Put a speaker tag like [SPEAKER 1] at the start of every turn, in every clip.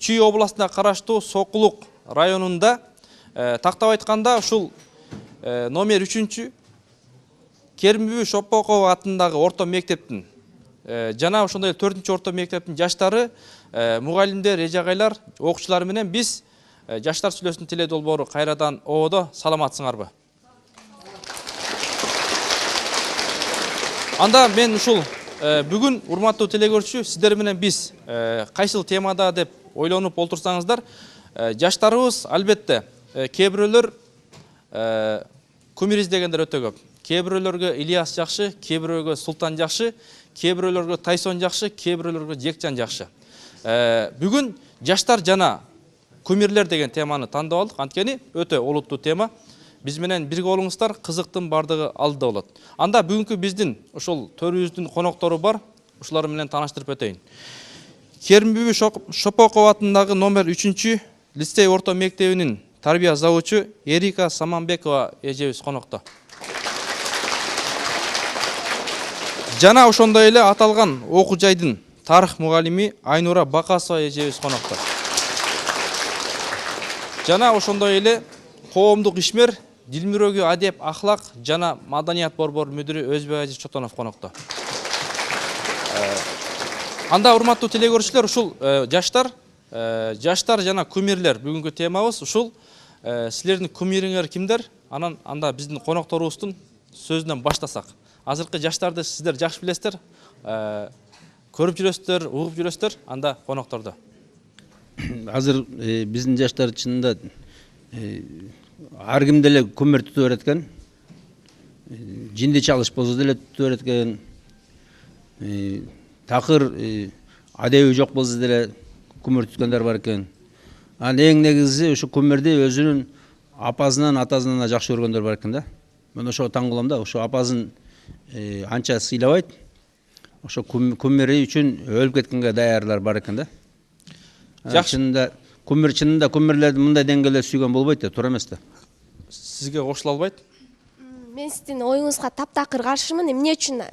[SPEAKER 1] Чүй областына караштуу Сокулук районунда тактап айтканда ушул номер 3 Керимбүбү Шопокова атындагы орто мектептин жана ошондой 4 орто мектептин жаштары, мугалимдер, эжагайлар, окуучулар менен биз жаштар сүйлөсүн теле долбоору кайрадан ободо. Саламатсыңарбы? Анда мен ушул бүгүн урматтуу телекөрүүчү сиздер менен биз кайсыл темада деп ойлонуп олтурсаңыздар, жаштарыбыз албетте кээ бирөөлөр кумир издегендер өтө көп. Кээ бирөөлөргө Ильяс жакшы, кээ бирөөгө Султан жакшы, кээ бирөөлөргө Тайсон жакшы, кээ бирөөлөргө Жекжан жакшы. Бүгүн жаштар жана кумирлер деген теманы тандап алдык. Анткени өтө олуттуу тема. Биз менен бирге болуңуздар, кызыктын бардыгы алдыда болот. Анда бүгүнкү биздин ошол төрүбүздүн коноктору бар. Ушулар менен тааныштырып өтөйүн. Керимбүбү Шопокова атындагы номер 3 лицей орто мектебинин тарбия завучу Эрика Саманбекова эжебиз конокто. Жана ошондой эле аталган окуу жайдын тарых мугалими Айнура Бакасова эжебиз конокто. Жана ошондой эле коомдук ишмер, дилмүрөгү адеп, ахлак жана маданият борбор мүдүрү Өзбек Чотонов конокто. Анда урматтуу телекөрүүчүлөр, ушул жаштар жана кумирлер бүгүнкү темабыз. Ушул силердин кумириңер кимдер? Анда биздин конокторубуздун сөзүнөн баштасак. Азыркы жаштарды сиздер жакшы билесиздер, көрүп жүрөсүздөр, угуп жүрөсүздөр, анда коноктордо.
[SPEAKER 2] Азыр биздин жаштар чынында ар ким деле кумир тутуп берет экен. Жинди чалыш болсо деле тутуп берет экен. Такыр адеби жок болсо деле кумир туткандар бар экен. Эң негизи ушу кумирди өзүнүн апасынан, атасынан жакшы көргөндөр бар экен да. Мен ошого таң калам да, ошо апасын анча сыйлабайт. Ошо кумири үчүн өлүп кеткенге даярлар бар экен да. Чынында кумирлерди мындай деңгээлде сүйгөн болбойт да, туура эмес да.
[SPEAKER 1] Сизге кошула албайт?
[SPEAKER 3] Мен сиздин оюңузга таптакыр каршымын. Эмне үчүн?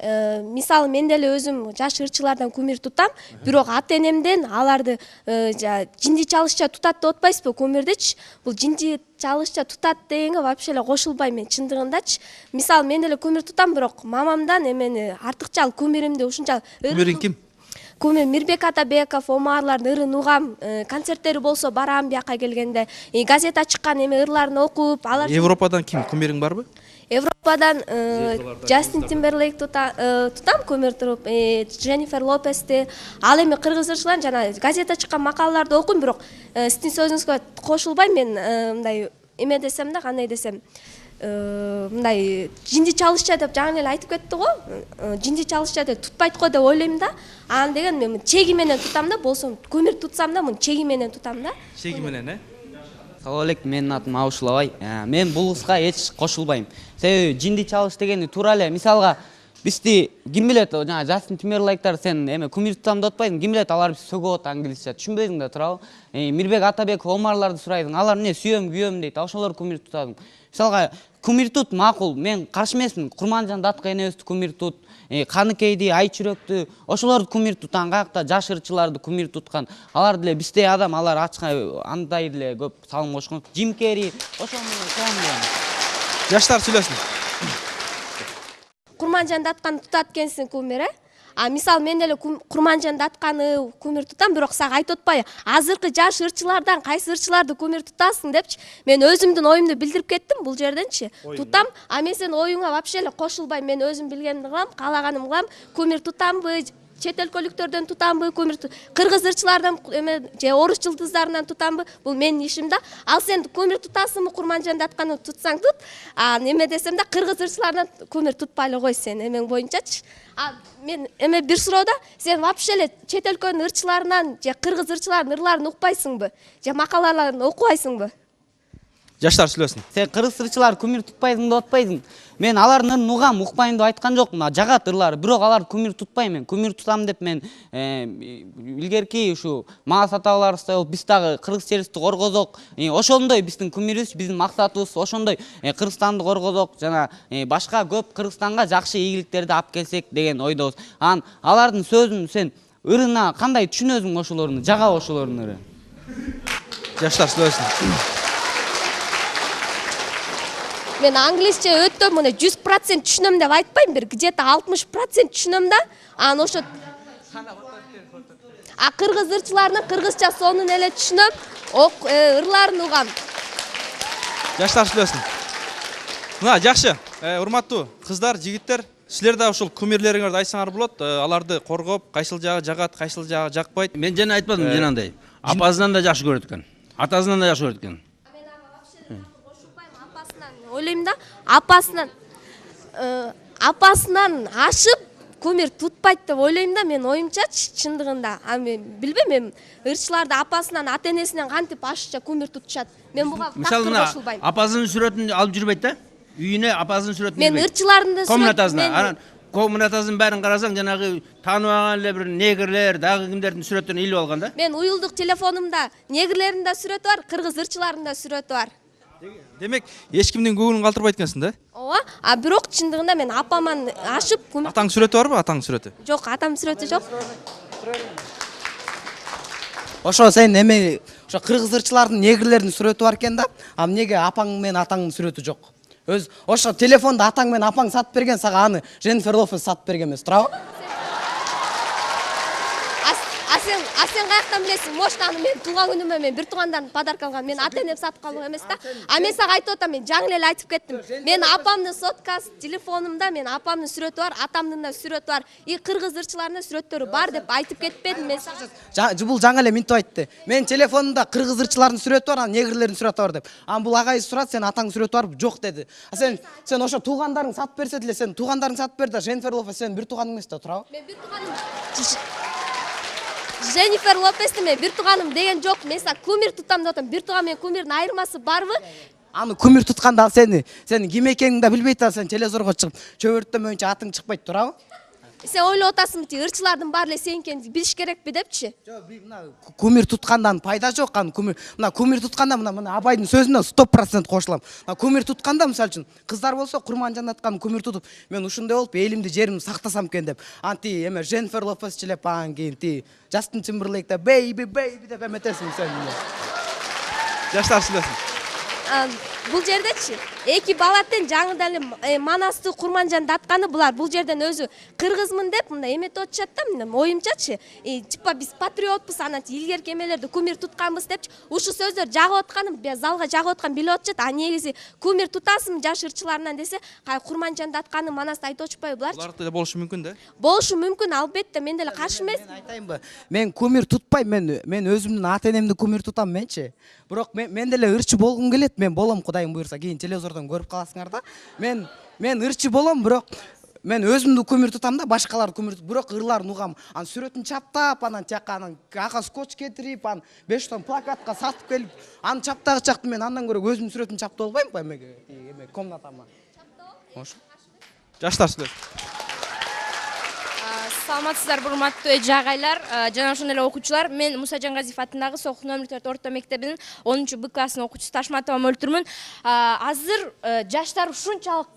[SPEAKER 3] Мисалы мен деле өзүм жаш ырчылардан кумир тутам, бирок ата энемден аларды жинди чалышча тутат деп атпайсызбы кумирдичи? Бул жинди чалышча тутат дегенге вообще эле кошулбайм мен чындыгындачы. Мисалы мен деле кумир тутам, бирок мамамдан эмени артыкча кумиримди ушунча.
[SPEAKER 1] Кумириң ким?
[SPEAKER 3] Кумир Мирбек Атабеков, Омарлардын ырын угам, концерттери болсо барам бияка келгенде, газета чыккан эме ырларын окуп, алар.
[SPEAKER 1] Европадан ким кумириң барбы?
[SPEAKER 3] Европадан Джастин Тимберлейк тутам кумир туруп, Дженнифер Лопести, ал эми кыргыз ырчыларын жана газета чыккан макалаларды окуйм, бирок сиздин сөзүңүзгө кошулбайм. Мен мындай эме десем да, кандай десем, мындай жинди чалышча деп жаңы эле айтып кетти го. Жинди чалышча деп тутпайт го деп ойлойм да. Аны деген мен чеги менен тутам да, болсо кумир тутсам да, муну чеги менен тутам да.
[SPEAKER 1] Чеги менен,
[SPEAKER 4] Салам алейкум, менин атым Абушулабай. Мен бул ызга эч кошулбайм. Себеби жинди чалыш дегени туура эле, мисалга бизди ким билет, жана Джастин Тимберлейктер сен эме кумир тутам деп атпайсың, ким билет алар бизди сөгөт англисче, түшүнбөйсүң да, туурабы? Мирбек Атабеков, Омарларды сурайсың, алар эмне сүйөм, күйөм дейт, ошолор кумир тутадым. Мисалга кумир тут макул, мен каршы эмесмин. Курманжан Датка энебизди кумир тут, Каныкейди, Айчүрөктү, ошолорду кумир туткан, каякта жаш ырчыларды кумир туткан. Алар деле биздей адам, алар ачка андай деле көп салым кошкон. Джим Керри, ошол менен салам.
[SPEAKER 1] Жаштар сүйлөсүн.
[SPEAKER 3] Курманжан Датканы тутат экенсиң кумир, мисалы мен деле Курманжан Датканы кумир тутам, бирок сага айтып атпайбы, азыркы жаш ырчылардан кайсы ырчыларды кумир тутасың депчи. Мен өзүмдүн оюмду билдирип кеттим бул жерденчи. Тутам, мен сен оюңа вообще эле кошулбайм. Мен өзүм билгенимди кылам, каалаганымды кылам. Кумир тутамбы, чет өлкөлүктөрдөн тутамбы, кыргыз ырчылардан же орус жылдыздарынан тутамбы, бул менин ишим да. Ал сен кумир тутасыңбы, Курманжан Датканы тутсаң тут. Неме десем да, кыргыз ырчылардан кумир тутпай эле кой сен, эмең боюнчачы. Мен эме бир суроодо, сен вообще эле чет өлкөнүн ырчыларынан же кыргыз ырчылардын ырларын укпайсыңбы, же макалаларын окубайсыңбы?
[SPEAKER 1] Жаштар сүйлөсүн.
[SPEAKER 4] Сен кыргыз ырчылар кумир тутпайсың деп атпайсың. Мен алардын ырын угам, укпайм деп айткан жокмун. Жагат ырлары, бирок алар кумир тутпайм мен. Кумир тутам деп мен илгерки ушу маас аталарыбыздай биз дагы кыргыз жерибизди коргозок. Ошондой биздин кумирибиз, биздин максатыбыз ошондой Кыргызстанды коргозок жана башка көп Кыргызстанга жакшы ийгиликтерди алып келсек деген ойдобуз. Алардын сөзүн сен ырына кандай түшүнөсүң ошолордун, жага ошолордун ыры?
[SPEAKER 1] Жаштар сөйлесін.
[SPEAKER 3] Мен англисче өтө мына 100% түшүнөм деп айтпайм, бир где-то 60% түшүнөм да. Анан ошо кыргыз ырчыларынын кыргызча сонун эле түшүнөм, ырларын угам.
[SPEAKER 1] Жаштар сөйлесін. Мына жакшы, урматтуу кыздар, жигиттер, силер да ушул кумирлериңерди айтсаңар болот, аларды коргоп, кайсыл жагы жагат, кайсыл жагы жакпайт.
[SPEAKER 2] Мен жана айтпадым жанагындай. Апасынан да жакшы көрөт экен. Атасынан да жакшы көрөт экен.
[SPEAKER 3] Ойлойм да, апасынан ашып кумир тутпайт деп ойлойм да, мен оюмчачы чындыгында. Мен билбейм, мен ырчыларды апасынан, ата-энесинен кантип ашыкча кумир тутушат. Мен буга
[SPEAKER 2] Мисалы
[SPEAKER 3] кошулбайм.
[SPEAKER 2] апасынын сүрөтүн алып жүрбөйт да. Үйүнө апасынын сүрөтүн.
[SPEAKER 3] Мен ырчылардын да
[SPEAKER 2] комнатасына. Анан комнатасын бәрін қарасаң, жаңағы танып алған эле бир негрлер, дагы кимдердин сүрөттөрүн илип алган да.
[SPEAKER 3] Мен уюлдук телефонумда негрлердин да сүрөтү бар, кыргыз ырчыларынын да сүрөтү бар.
[SPEAKER 1] Демек, эч кимдин көңүлүн калтырбайт экенсиң да?
[SPEAKER 3] Ооба, бирок чындыгында мен апаман ашып кумир.
[SPEAKER 1] Атаң сүрөтү барбы, атаң сүрөтү?
[SPEAKER 3] Жок, атам сүрөтү жок.
[SPEAKER 5] Ошо сен эме ошо кыргыз ырчылардын негрлердин сүрөтү бар экен да, эмнеге апаң менен атаңдын сүрөтү жок? Өз ошо телефонду атаң менен апаң сатып берген, сага аны Jennifer Lopez сатып берген эмес, туурабы?
[SPEAKER 3] Сен каяктан билесиң? Может, аны мен тууган күнүмө мен бир туугандан подарок алган, мен ата-энем сатып калган эмес да. Мен сага айтып атам, мен жаңы эле айтып кеттим. Мен апамдын соткасы телефонумда мен апамдын сүрөтү бар, атамдын да сүрөтү бар. Кыргыз ырчыларынын сүрөттөрү бар деп айтып кетпедим мен сага.
[SPEAKER 5] Бул жаңы эле минтип айтты. Мен телефонумда кыргыз ырчылардын сүрөтү бар, анан негрлердин сүрөтү бар деп. Бул агайы сурат, сен атаң сүрөтү барбы? Жок деди. Сен ошо туугандарың сатып берсе деле, сен туугандарың сатып бер да, Jennifer Lopez сен бир тууганың эмес да, туурабы?
[SPEAKER 3] Мен бир тууганым Jennifer Lopez'ти мен бир тууганым деген жок. Мен сага кумир тутам деп атам. Бир тууган менен кумирдин айырмасы барбы?
[SPEAKER 5] Аны кумир тутканда сени ким экениңди да билбейт да, сен телевизорго чыгып чөбөртөмөйүнчө атың чыкпайт, туурабы?
[SPEAKER 3] Сен ойлоп атасыңбы, ырчылардын баары эле сеникени билиш керекпи депчи?
[SPEAKER 5] Жок, мына кумир туткандан пайда жок. Аны кумир тутканда мына Абайдын сөзүнө 100% кошулам. Кумир тутканда, мисалы үчүн, кыздар болсо Курманжандаткан кумир тутуп, мен ушундай болуп элимди жеримди сактасам экен деп. Анти эме Jennifer Lopez чилеп анан кийин Justin Timberlake да baby деп эметесиң сен.
[SPEAKER 1] Жаштар сүйлөсүн.
[SPEAKER 3] Бул жердечи эки бала тең жаңыдан эле Манасты Курманжанды атканы булар бул жерден өзү кыргызмын деп мындай эметип атышат да, мына оюмчачы. Типа биз патриотпуз, анан илгерки эмелерди кумир тутканбыз депчи. Ушу сөздөр жагып атканым, залга жагып аткан билип атышат. Негизи кумир тутасың жаш ырчыларынан десе, кай Курманжанды атканы Манасты айтып атышпайбы буларчы?
[SPEAKER 1] Булар деле болушу мүмкүн да?
[SPEAKER 3] Болушу мүмкүн, албетте, мен деле каршы эмес.
[SPEAKER 5] Мен айтайынбы? Мен кумир тутпайм, мен өзүмдүн ата-энемди кумир тутам менчи. Бирок мен деле ырчы болгум келет, мен болом, Кудайым буйрса, кийин телевизордон көрүп каласыңар да. Мен ырчы болом, бирок мен өзүмдү кумир тутам да, башкаларды кумир тутуп, бирок ырларын угам. Анан сүрөтүн чаптап, анан тияка ага скотч кетирип, анан 5 тонн плакатка сатып келип, аны чаптагы чакты мен андан көрө өзүмдүн сүрөтүн чаптап албайм го эме комнатама.
[SPEAKER 1] Жаштар сүйлөсүн.
[SPEAKER 6] Саламатсыздар, урматтуу эже агайлар, жана ошондой эле окуучулар. Мен Муса Жангазиев атындагы Сокук номер 4 орто мектебинин 10 Б классынын окуучусу Ташматова Мөлтүрмүн. Азыр жаштар ушунчалык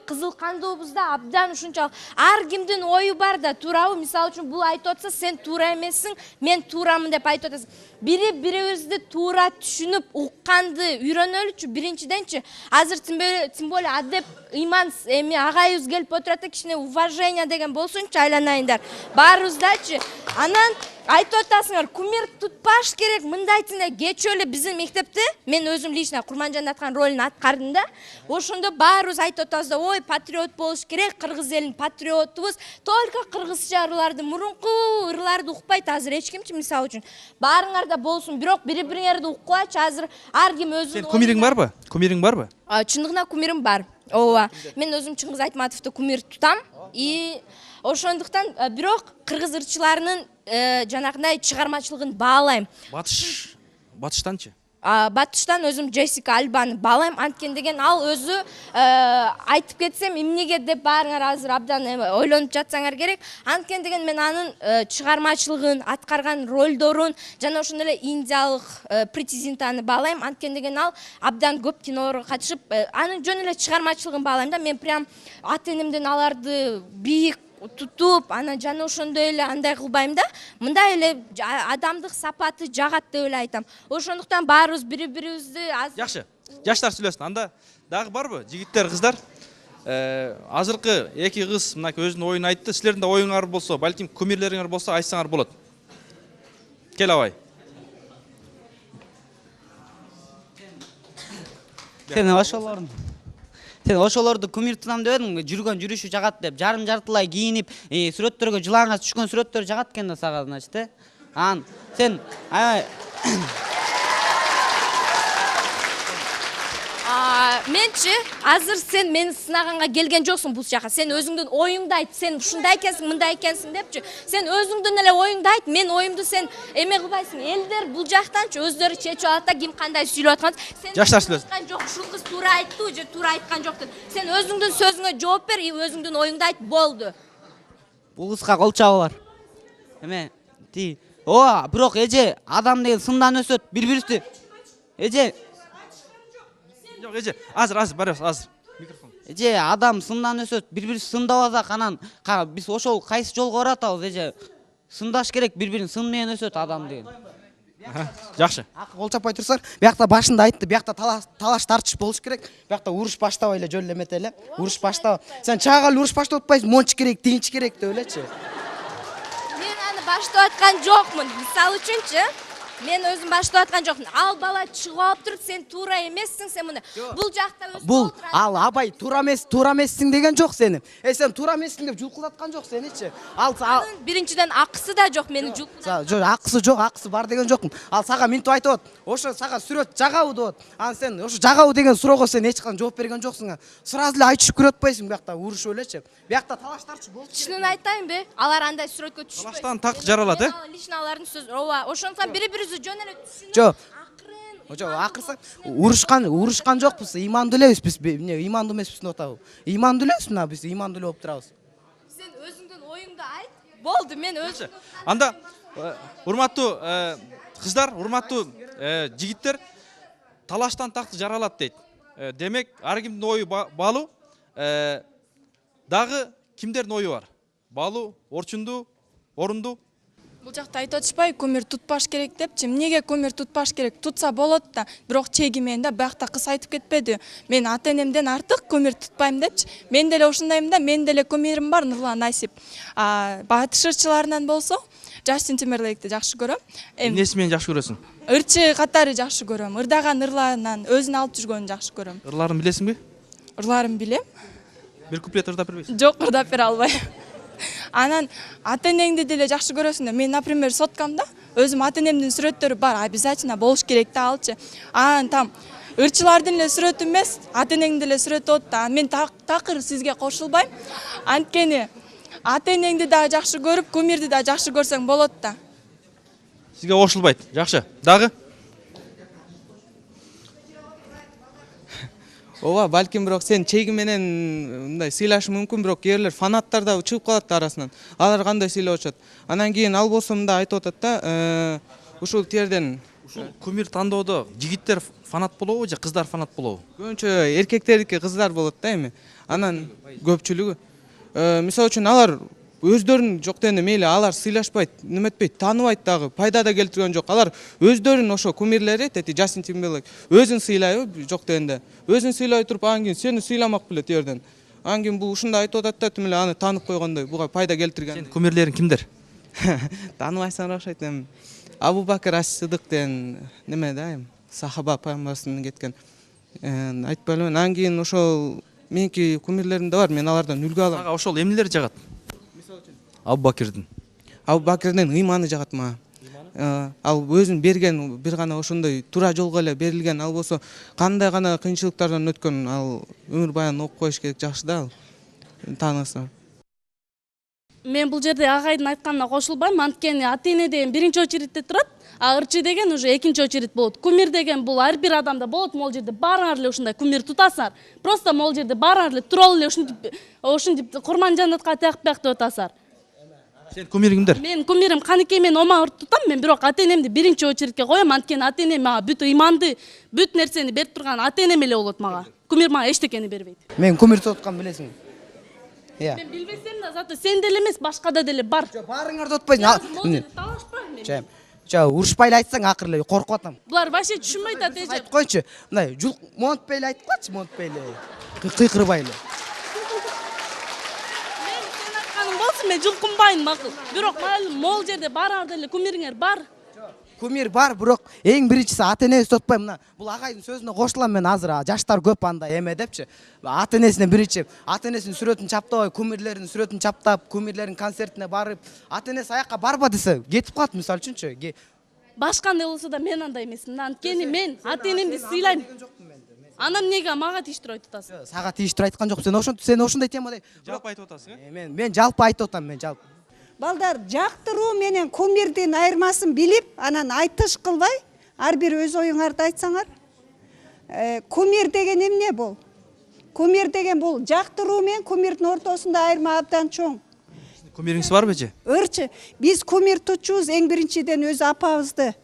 [SPEAKER 6] кызыл кандуубузда абдан ушунчалык ар кимдин ою бар да, туурабы? Мисалы үчүн бул айтып атса, сен туура эмессиң, мен туурамын деп айтып атасың. Бири-бирибизди туура түшүнүп, укканды үйрөнөлүчү. Биринчиденчи, азыр тем более адеп, иман агайыбыз келип отурат, кичине уважение деген болсунчу, айланайындар. Баарыбыздачы. Анан айтып атасыңар, кумир тутпаш керек, мындайтын эле. Кечээ эле биздин мектепте мен өзүм лично Курманжанда аткан ролун аткардым да. Ошондо баарыбыз айтып атабыз да, ой, патриот болуш керек, кыргыз элинин патриотубуз. Только кыргызча ырларды, мурунку ырларды укпайт азыр эч кимчи, мисалы үчүн. Баарыңар да болсун, бирок бири-бириңерди уккылачы, азыр ар ким өзүнүн.
[SPEAKER 1] Сен кумириң барбы? Кумириң барбы?
[SPEAKER 6] Чындыгында кумирим бар. Ооба. Мен өзүм Чыңгыз Айтматовду кумир тутам. Ошондуктан бирок кыргыз ырчыларынын жанагындай чыгармачылыгын баалайм.
[SPEAKER 1] Батыштанчы?
[SPEAKER 6] Батыштан өзүм Джессика Альбаны баалайм. Анткени деген ал өзү айтып кетсем, эмнеге деп баарыңар азыр абдан ойлонуп жатсаңар керек. Анткени деген мен анын чыгармачылыгын, аткарган ролдорун жана ошондой эле индиялык Притизинтаны баалайм. Анткени деген ал абдан көп кинолорго катышып, анын жөн эле чыгармачылыгын баалайм да. Мен прям ата-энемден аларды бийик тутуп анан жана ошондой эле андай кылбайм да. Мындай эле адамдык сапаты жагат деп эле айтам. Ошондуктан баарыбыз бири-бирибизди
[SPEAKER 1] Жакшы. Жаштар сүйлөсүн. Анда дагы барбы? Жигиттер, кыздар? Азыркы эки кыз мынакей өзүнүн оюн айтты. Силердин да оюңар болсо, балким кумирлериңер болсо айтсаңар болот. Кел абай.
[SPEAKER 4] Сен ошолорду кумир тутам деп эдиң, жүргөн жүрүшү жагат деп, жарым-жартылай кийинип, сүрөттөргө жылаңа түшкөн сүрөттөр жагат экен да сага, значит, Анан сен
[SPEAKER 6] менчи азыр сен мени сынаганга келген жоксуң бул жака. Сен өзүңдүн оюңду айт. Сен ушундай экенсиң, мындай экенсиң депчи. Сен өзүңдүн эле оюңду айт. Мен оюмду сен эме кылбайсың. Элдер бул жактанчы өздөрү чечип алат да ким кандай сүйлөп аткан. Сен
[SPEAKER 1] Жаштар сүйлөсүн.
[SPEAKER 6] жок, ушул кыз туура айттыбы же туура айткан жок деп. Сен өзүңдүн сөзүңө жооп бер, өзүңдүн оюңду айт, болду.
[SPEAKER 4] бул кызга кол чабы бар. Эме, ооба, бирок эже адам деген сындан өсөт, бири-бирибизди. Эже
[SPEAKER 1] Жок, эже, азыр барабыз, азыр. Микрофон.
[SPEAKER 4] Эже адам сындан өсөт, бири-бирибизди сындабасак, анан биз ошол кайсы жолго баратабыз, эже? Сындаш керек, бири-бирин сын менен өсөт адам деген.
[SPEAKER 1] Жакшы.
[SPEAKER 5] Акы кол чаппай турсаңар, биякта башында айтты, биякта талаш тартыш болуш керек. Биякта уруш баштабай эле жөн эле эмете эле. Уруш баштаба. Сен чагал уруш баштап атпайсың, монч керек, тинч керек деп элечи.
[SPEAKER 6] Мен аны баштап аткан жокмун. Мисалы үчүнчү, мен өзүм баштап аткан жокмун. Ал бала чыгып алып туруп, сен туура эмессиң, сен мына. Бул жакта өзү
[SPEAKER 5] Бул ал абай туура эмессиң деген жок сени. Сен туура эмессиң деп жулкулдаткан жок сеничи. Ал
[SPEAKER 6] биринчиден акысы да жок, мени жулкулдат.
[SPEAKER 5] жок, акысы жок, акысы бар деген жокмун. Ал сага минтип айтып атат. Ошо сага сүрөт жагабы деп атат. Анан сен ошо жагабы деген суроого сен эч кандай жооп берген жоксуң. Сразу эле айтышып көрөт атпайсың биякта урушуп элечи. Биякта талаштарчы болчу.
[SPEAKER 6] Чынын айтайынбы? Алар андай сүрөткө түшпөйт.
[SPEAKER 1] Талаштан так жаралат,
[SPEAKER 6] Лично алардын сөзү. Ооба, ошондуктан бири-бирибизди жөн эле түшүнүп,
[SPEAKER 5] Жок.
[SPEAKER 6] акырын.
[SPEAKER 5] Жок, акырса урушкан жокпуз. Имандуу элебиз биз. Эмне имандуу эмеспиз деп атабы? Имандуу элебиз мына биз, имандуу эле болуп турабыз.
[SPEAKER 6] Сен өзүңдүн оюңду айт. Болду, мен өзүм.
[SPEAKER 1] Анда урматтуу кыздар, урматтуу жигиттер, талаштан такты жаралат дейт. Демек, ар кимдин ою баалуу, дагы кимдердин ою бар? Баалуу, орчундуу, орундуу.
[SPEAKER 7] Бул жакта айтып атышпай, көмүр тутпаш керек депчи. Эмнеге көмүр тутпаш керек? Тутса болот да, бирок чеги менен да, биякта кыз айтып кетпеди. Мен ата-энемден артык көмүр тутпайм депчи. Мен деле ошондойм да, мен деле көмүрүм бар, Нурлан Насип. Батыш ырчыларынан болсо, Джастин Тимберлейкти жакшы көрөм.
[SPEAKER 1] Эмнеси менен жакшы көрөсүң?
[SPEAKER 7] Ырчы катары жакшы көрөм. Ырдаган ырларынан өзүн алып жүргөнүн жакшы көрөм.
[SPEAKER 1] Ырларын билесиңби?
[SPEAKER 7] Ырларын билем.
[SPEAKER 1] Бир куплет ырдап бербейсиң?
[SPEAKER 7] Жок, ырдап бере албайм. Анан ата-энеңди деле жакшы көрөсүң да. Мен, например, соткамда өзүм ата-энемдин сүрөттөрү бар, обязательно болуш керек да алчы. Анан там ырчылардын эле сүрөтү эмес, ата-энеңдин деле сүрөтү болот да. Мен такыр сизге кошулбайм. Анткени ата-энеңди да жакшы көрүп, кумирди да жакшы көрсөң болот да.
[SPEAKER 1] Сизге кошулбайт. Жакшы. Дагы?
[SPEAKER 8] Ооба, балким бирок сен чеги менен мындай сыйлашы мүмкүн, бирок кээрлер фанаттар да чыгып калат арасынан. Алар кандай сыйлап атышат. Анан кийин ал болсо мындай айтып атат да, ушул терден
[SPEAKER 1] Ушул кумир тандоодо жигиттер фанат болобу же кыздар фанат болобу?
[SPEAKER 8] көбүнчө эркектердики кыздар болот да эми. Анан көпчүлүгү мисалы үчүн алар өздөрүн жок дегенде мейли алар сыйлашпайт, неметпейт, тааныбайт дагы, пайда да келтирген жок. Алар өздөрүн ошо кумирлери, тети Джастин Тимберлейк, өзүн сыйлайбы жок дегенде. Өзүн сыйлай туруп, анан кийин сени сыйламак беле терден. Анан кийин бул ушундай айтып атат да, тим эле аны таанып койгондой, буга пайда келтирген.
[SPEAKER 1] Сен кумирлериң кимдер?
[SPEAKER 8] Тааныбайсыңар окшойт эми. Абу Бакыр ас-Сыдык деген неме да эми, сахаба пайгамбарыбыздан кеткен. Айтпайлы, анан кийин ошол меники кумирлерим да бар, мен алардан үлгү алам.
[SPEAKER 1] Ага ошол эмнелер жагат? Абу Бакирдин.
[SPEAKER 8] Абу Бакирдин ыйманы жагат мага. Ал өзүн берген, бир гана ошондой туура жолго эле берилген, ал болсо кандай гана кыйынчылыктардан өткөн, ал өмүр баян окуп коюш керек, жакшы да ал. Таанысам.
[SPEAKER 9] Мен бул жерде агайдын айтканына кошулбайм, анткени ата-эне деген биринчи очередде турат, а ырчы деген уже экинчи очеред болот. Кумир деген бул ар бир адамда болот, могул жерде баарыңар эле ушундай кумир тутасыңар. Просто могул жерде баарыңар эле туруп эле ушинтип Курманжанатка тиякпак деп атасыңар.
[SPEAKER 1] Сен кумириң кимдер?
[SPEAKER 9] Мен кумирим каныкей, мен омаңыр тутам, мен бирок ата-энемди биринчи очередке коем, анткени ата-энем мага бүт ыйманды, бүт нерсени берип турган ата-энем эле болот мага. Кумир мага эчтекени бербейт.
[SPEAKER 5] Мен кумир тутаткан билесиң. Иә.
[SPEAKER 9] Мен билбесем да зато сен деле эмес, башкада деле бар.
[SPEAKER 5] Баарыңарды отпойсуң.
[SPEAKER 9] Талашпайм мен.
[SPEAKER 5] Жа урушпай эле айтсаң акыры эле коркуп атам.
[SPEAKER 9] Булар вообще түшүнбөй атат эже.
[SPEAKER 5] Айтып койчу. Мындай монтпай эле айтып койчу, монтпай эле. Кыйкырбай эле.
[SPEAKER 9] Мен сен айтканың болсун, мен жылкынбайм макул. Бирок маалым могул жерде баарыңар деле кумириңер бар.
[SPEAKER 5] Кумир бар, бирок эң биринчиси ата-энеси тотпойм. Мына бул агайдын сөзүнө кошулам мен азыр. Жаштар көп анда эме депчи. Ата-энесине биринчи, ата-энесинин сүрөтүн чаптабай, кумирлеринин сүрөтүн чаптап, кумирлердин концертине барып, ата-энеси аяка барба десе, кетип калат мисалы үчүнчү.
[SPEAKER 9] Башкандай болсо да мен андай эмесмин. Анткени мен ата-энемди сыйлайм. Анан эмнеге мага тийиштирип айтып атасың?
[SPEAKER 5] Сага тийиштирип айткан жок. Сен ошондой темада
[SPEAKER 1] Жалпы айтып атасың,
[SPEAKER 5] мен жалпы айтып атам, мен жалпы.
[SPEAKER 10] Балдар жактыруу менен кумирдин айырмасын билип, анан айтыш кылбай, ар бир өз оюңарды айтсаңар. Кумир деген эмне бул? Кумир деген бул жактыруу менен кумирдин ортосунда айырма абдан чоң.
[SPEAKER 1] Кумириңиз барбы эже?
[SPEAKER 10] Ырчы, биз кумир тутчубуз эң биринчиден өз апабызды.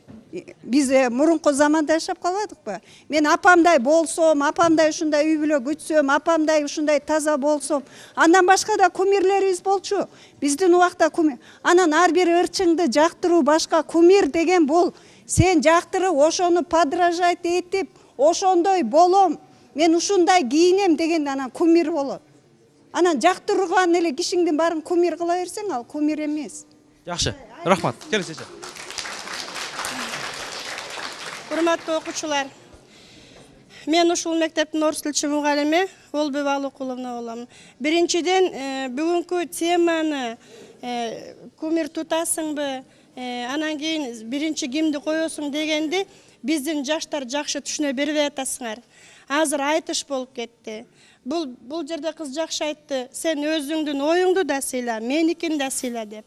[SPEAKER 10] Биз мурунку заманда жашап калбадыкпы? Мен апамдай болсом, апамдай ушундай үй бүлө күтсөм, апамдай ушундай таза болсом, андан башка да кумирлерибиз болчу. Биздин убакта кумир. Анан ар бир ырчыңды жактыруу башка. Кумир деген бул сен жактырып, ошону подражать этип, ошондой болом, мен ушундай кийинем деген анан кумир болот. Анан жактырган эле кишиңдин баарын кумир кыла берсең, ал кумир эмес.
[SPEAKER 1] Жакшы. Рахмат. Келиңиз эже.
[SPEAKER 11] Урматтуу окуучулар, мен ушул мектептин орус тилчи мугалими Олбек Алыкуловна болом. Биринчиден бүгүнкү теманы кумир тутасыңбы, анан кийин биринчи кимди коесуң дегенди биздин жаштар жакшы түшүнө бербей атасыңар. Азыр айтыш болуп кетти. Бул жерде кыз жакшы айтты. Сен өзүңдүн оюңду да сыйла, меникин да сыйла деп.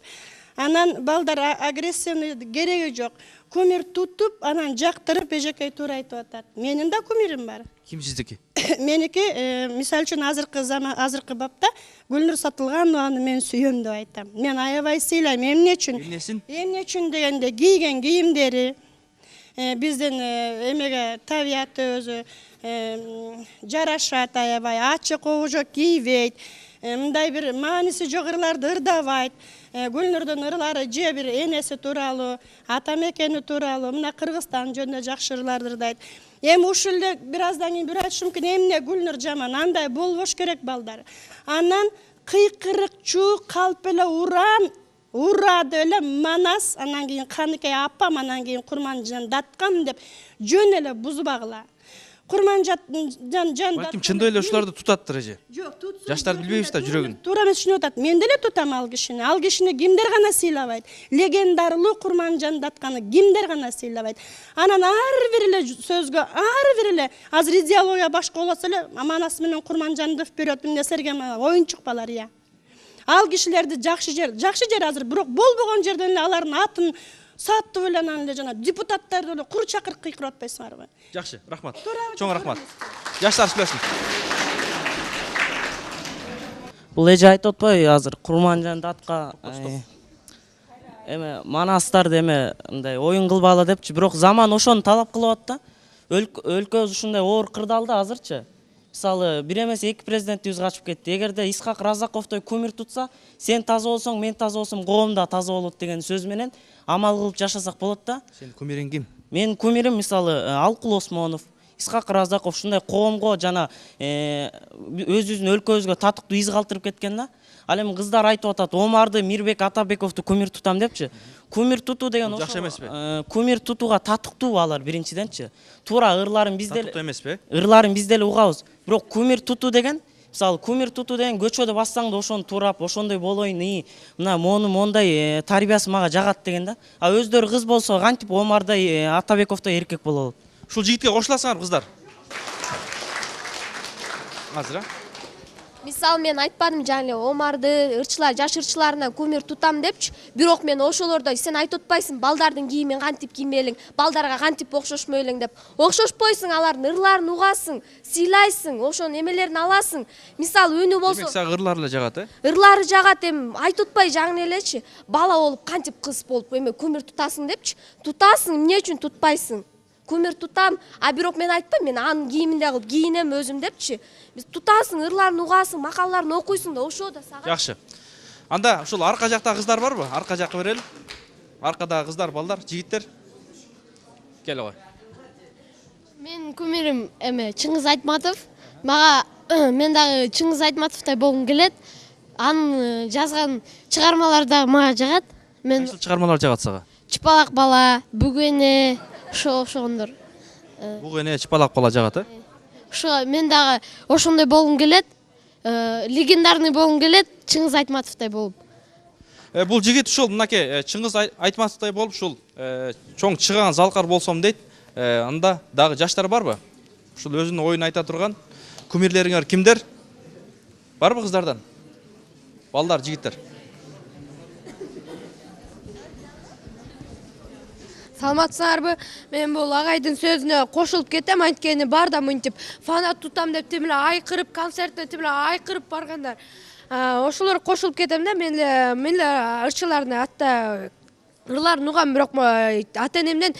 [SPEAKER 11] Анан балдар агрессивный кереги жок. Кумир тутуп, анан жактырып эжекей туура айтып атат. Менин да кумирим бар.
[SPEAKER 1] Ким сиздики?
[SPEAKER 11] Меники, мисалы үчүн азыркы бапта Гүлнур Сатылганованы мен сүйөм деп айтам. Мен аябай сыйлайм. Эмне үчүн? Эмне үчүн дегенде кийген кийимдери, биздин эмеге табияты өзү жарашат аябай, ачык обужок кийбейт. Мындай бир мааниси жок ырларды ырдабайт. Гүлнурдун ырлары же бир энеси тууралуу, ата мекени тууралуу, мына Кыргызстан жөнүндө жакшы ырларды ырдайт. Эми ушул эле бир аздан кийин бир айтышым мүмкүн, эмне Гүлнур жаман, андай болбош керек балдар. Анан кыйкырыкчу калп эле урады эле манас, анан кийин Каныкей апам, анан кийин Курманжан даткам деп жөн эле бузбагыла. Курманжан
[SPEAKER 1] Балким чындап эле ушуларды тутаттыр эже.
[SPEAKER 11] Жок, тутсун.
[SPEAKER 1] Жаштар билбейбиз да жүрөгүн.
[SPEAKER 11] Туура эмес түшүнүп атат. Мен деле тутам ал кишини. Ал кишини кимдер гана сыйлабайт? Легендарлуу Курманжан датканы кимдер гана сыйлабайт? Анан ар бир эле сөзгө, ар бир эле азыр идеология башка болсо эле манасы менен Курманжанды вперед эмне серге оюнчук балар я. Ал кишилерди жакшы жер азыр, бирок болбогон жерден эле алардын атын саттып эле анан эле жана депутаттарды эле кур чакырып кыйкырып атпайсыңарбы?
[SPEAKER 1] Жакшы, рахмат. Чоң рахмат. Жаштар сүйлөсүн.
[SPEAKER 4] Бул эже айтып атпайбы азыр Курманжан датка эме манастарды эме мындай оюн кылбагыла депчи, бирок заман ошону талап кылып атат да. Өлкөбүз ушундай оор кырдаалда азырчы. Мисалы, бир эмес эки президентибиз качып кетти. Эгерде Исхак Разаковдой кумир тутса, сен таза болсоң, мен таза болсом, коом да таза болот деген сөз менен амал кылып жашасак болот да.
[SPEAKER 1] Сенин кумириң ким?
[SPEAKER 4] Менин кумирим мисалы Алкул Осмонов, Исхак Разаков ушундай коомго жана өзүбүздүн өлкөбүзгө татыктуу из калтырып кеткен да. Ал эми кыздар айтып атат, Омарды, Мирбек Атабековду кумир тутам депчи. Кумир тутуу деген
[SPEAKER 1] жакшы эмеспи?
[SPEAKER 4] Кумир тутууга татыктуу алар биринчиденчи. Туура ырларын биз деле
[SPEAKER 1] татыктуу эмеспи?
[SPEAKER 4] Ырларын биз деле угабыз. Бирок кумир тутуу деген, мисалы кумир тутуу деген көчөдө бассаң да ошону туурап, ошондой болоюн, мына мондай тарбиясы мага жагат деген да. А өздөрү кыз болсо кантип Омардай, Атабековдой эркек болот.
[SPEAKER 1] Ушул жигитке кошуласыңар кыздар. Азыр
[SPEAKER 3] Мисалы мен айтпадым жаңы эле Омарды, ырчылар, жаш ырчыларынан кумир тутам депчи, бирок мен ошолордой сен айтып атпайсың, балдардын кийимин кантип киймелиң, балдарга кантип окшошмойлуң деп. Окшошпойсуң, алардын ырларын угасың, сыйлайсың, ошонун эмелерин аласың. Мисалы үнү болсо,
[SPEAKER 1] демек сага ырлар эле жагат,
[SPEAKER 3] ырлары жагат, эми айтып атпай жаңы элечи, бала болуп кантип кыз болуп эме кумир тутасың депчи, тутасың, эмне үчүн тутпайсың? кумир тутам, а бирок мен айтпайм, мен анын кийиминде кылып кийинем өзүм депчи. Биз тутасың, ырларын угасың, макалларын окуйсуң да ошо да сага.
[SPEAKER 1] Жакшы. Анда ушул арка жакта кыздар барбы? Арка жакка берели. Аркадагы кыздар, балдар, жигиттер. Кел ой.
[SPEAKER 12] Мен кумирим Чыңгыз Айтматов. Мага мен дагы Чыңгыз Айтматовдай болгум келет. Анын жазган чыгармалары да мага жагат. Мен
[SPEAKER 1] Кайсыл чыгармалар жагат сага?
[SPEAKER 12] Чыпалак бала, Бүгөне, ошондор.
[SPEAKER 1] Бүгөне, Чыпалак бала жагат, э?
[SPEAKER 12] Ошо мен дагы ошондой болгум келет. Легендарный болгум келет, Чыңгыз Айтматовдай болуп.
[SPEAKER 1] Бул жигит ушул мынакей Чыңгыз Айтматовдай болуп ушул чоң чыган залкар болсом дейт. Анда дагы жаштар барбы? Ушул өзүнүн оюн айта турган кумирлериңер кимдер? Барбы кыздардан? Балдар, жигиттер.
[SPEAKER 6] Саламатсыңарбы? Мен бул агайдын сөзүнө кошулуп кетем, анткени бар да мынтип фанат тутам деп тимиле айкырып концертте тимиле айкырып баргандар. Ошолор кошулуп кетем да, мен эле ырчылардын атта ырларын угам, бирок ата энемден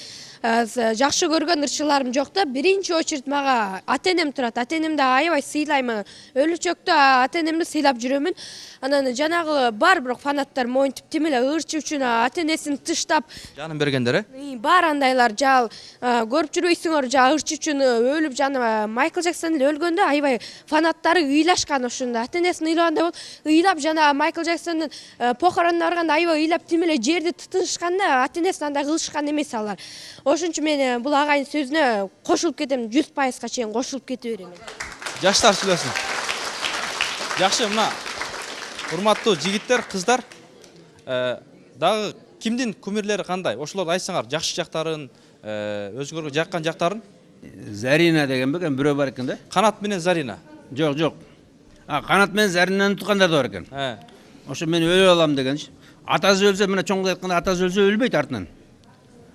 [SPEAKER 6] жакшы көргөн ырчыларым жок да. Биринчи очередь мага ата энем турат. Ата энемди аябай сыйлайм. Өлүчөктө ата энемди сыйлап жүрөмүн. Анан жанагы бар бирок фанаттар монтип тимеле ырчы үчүн ата энесин тыштап
[SPEAKER 1] Жанын бергендер,
[SPEAKER 6] бар андайлар жал көрүп жүрбөйсүңөр, ырчы үчүн өлүп жана Майкл Джексон эле өлгөндө аябай фанаттары ыйлашкан ошондо. Ата энесин ыйлагандай болуп, ыйлап жана Майкл Джексондун похоронуна барганда аябай ыйлап тимеле жерди тытышканда ата энесин андай кылышкан эмес алар. Ошон үчүн мен бул агайдын сөзүнө кошулуп кетем, 100%га чейин кошулуп кете берем.
[SPEAKER 1] Жаштар сүйлөсүн. Жакшы, мына урматтуу жигиттер, кыздар, дагы кимдин кумирлери кандай? Ошолорду айтсаңар, жакшы жактарын, өзүңөргө жаккан жактарын.
[SPEAKER 2] Зарина деген бекен бирөө бар экен да.
[SPEAKER 1] Канат менен Зарина.
[SPEAKER 2] Жок, жок. Канат менен Заринаны туткандар да бар экен. Ошо мен өлө алам дегенчи. Атасы өлсө, мына чоңдой айтканда атасы өлсө өлбөйт артынан.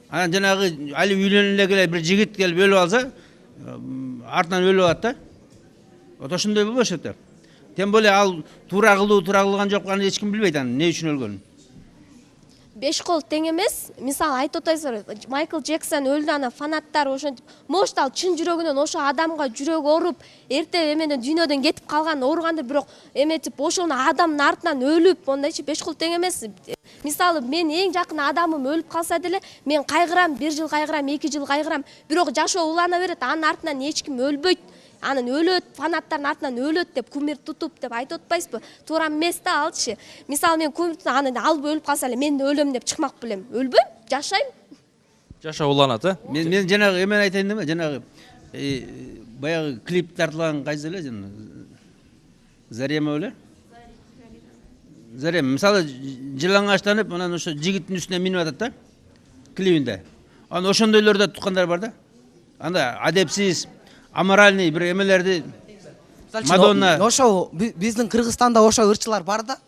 [SPEAKER 2] Анан жанагы али үйлөнүп эле келе бир жигит келип өлүп алса, артынан өлүп алат да. Вот ошондой болбошот да. Тем более ал туура кылган жок, аны эч ким билбейт анын эмне үчүн өлгөнүн.
[SPEAKER 3] Беш кол тең эмес. Мисалы айтып атасыздар, Майкл Джексон өлдү, анан фанаттар ошентип, может ал чын жүрөгүнөн ошо адамга жүрөк ооруп, эрте эменен дүйнөдөн кетип калган, ооруганды, бирок эметип ошону адамдын артынан өлүп, ондайчы беш кол тең эмес. Мисалы мен эң жакын адамым өлүп калса деле, мен кайгырам, 1 жыл кайгырам, 2 жыл кайгырам, бирок жашоо улана берет, анын артынан эч ким өлбөйт. Анын өлөт, фанаттардын артынан өлөт деп кумир тутуп деп айтып атпайсызбы? Туура эмес да алчы. Мисалы мен кумир анан алып өлүп калса эле мен да өлөм деп чыкмак белем. Өлбөйм, жашайм.
[SPEAKER 1] Жашоо уланат,
[SPEAKER 2] Мен жанагы эмен айтайын деме, жанагы баягы клип тартылган кайсы эле жана Зарема беле? Зарема, мисалы жылаңачтанып, анан ошо жигиттин үстүнө минип атат да. Клибинде. Анан ошондойлор да туткандар бар да. Анда адепсиз, аморальный бир эмелерди Мадонна.
[SPEAKER 5] Ошо биздин Кыргызстанда ошо ырчылар бар да.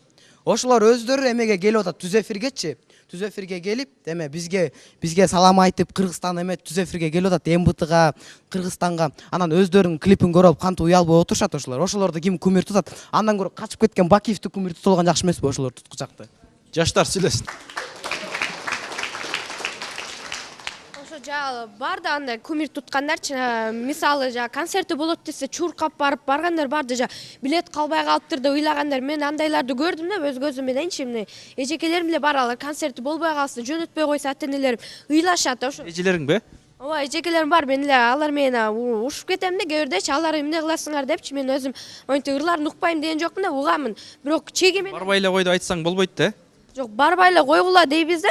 [SPEAKER 5] Ошолор өздөрү эмеге келип атат, түз эфиргечи. Түз эфирге келип, эме бизге салам айтып, Кыргызстан эме түз эфирге келип атат, МБТга, Кыргызстанга. Анан өздөрүнүн клипин көрүп кантип уялбай отурушат ошолор. Ошолорду ким кумир тутат? Андан көрө качып кеткен Бакиевди кумир тутулган жакшы эмеспи ошолор туткучакты?
[SPEAKER 1] Жаштар сүйлөсүн.
[SPEAKER 6] Бар да андай кумир туткандарчы, мисалы концерти болот десе чуркап баргандар бар да, билет калбай калыптыр деп ыйлагандар. Мен андайларды көрдүм да, өз көзүм мененчи. Эмне эжекелерим эле бар, алар концерти болбой калса, жөнөтпөй койсо ата энелерим ыйлашат ошо.
[SPEAKER 1] Эжелериңби?
[SPEAKER 6] Ооба, эжекелерим бар. Мен эле алар менен ушуп кетем да, кээ бирдечи алар эмне кыласыңар депчи. Мен өзүм монтип ырларын укпайм деген жокмун да, угамын. Бирок чеги менен
[SPEAKER 1] Барбай эле кой деп айтсаң болбойт да.
[SPEAKER 6] Жок, барбай эле койгула дейбиз да.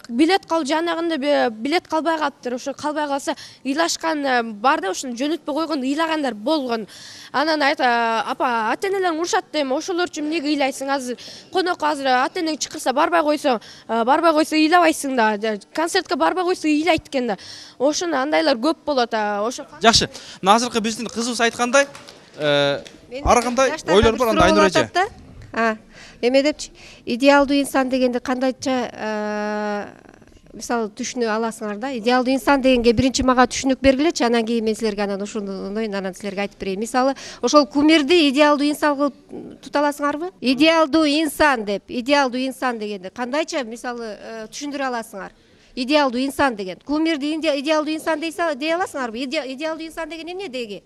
[SPEAKER 6] Билет калып жанагында билет калбай калыптыр. Ошо калбай калса ыйлашкан бар да, ошону жөнөтпөй койгон ыйлагандар болгон. Анан апа, ата энелериң урушат дейм. Ошолор үчүн эмнеге ыйлайсың? Азыр конокко ата энең чакырса барбай койсо ыйлабайсың да. Концертке барбай койсо ыйлайт экен да. Ошону андайлар көп болот. Ошо.
[SPEAKER 1] Жакшы. Мына азыркы биздин кызыбыз айткандай, ар кандай ойлор бар, анда Айнур эже.
[SPEAKER 13] Эме депчи, идеалдуу инсан дегенди кандайча мисалы түшүнө аласыңар да? Идеалдуу инсан дегенге биринчи мага түшүнүк бергилечи, анан кийин мен силерге анан ошондойн анан силерге айтып берейин. Мисалы, ошол кумирди идеалдуу инсан кылып тута аласыңарбы? Идеалдуу инсан деп, идеалдуу инсан дегенди кандайча мисалы түшүндүрө аласыңар? идеалдуу инсан деген. Кумирди идеалдуу инсан дей аласыңарбы? Идеалдуу инсан деген эмне деги?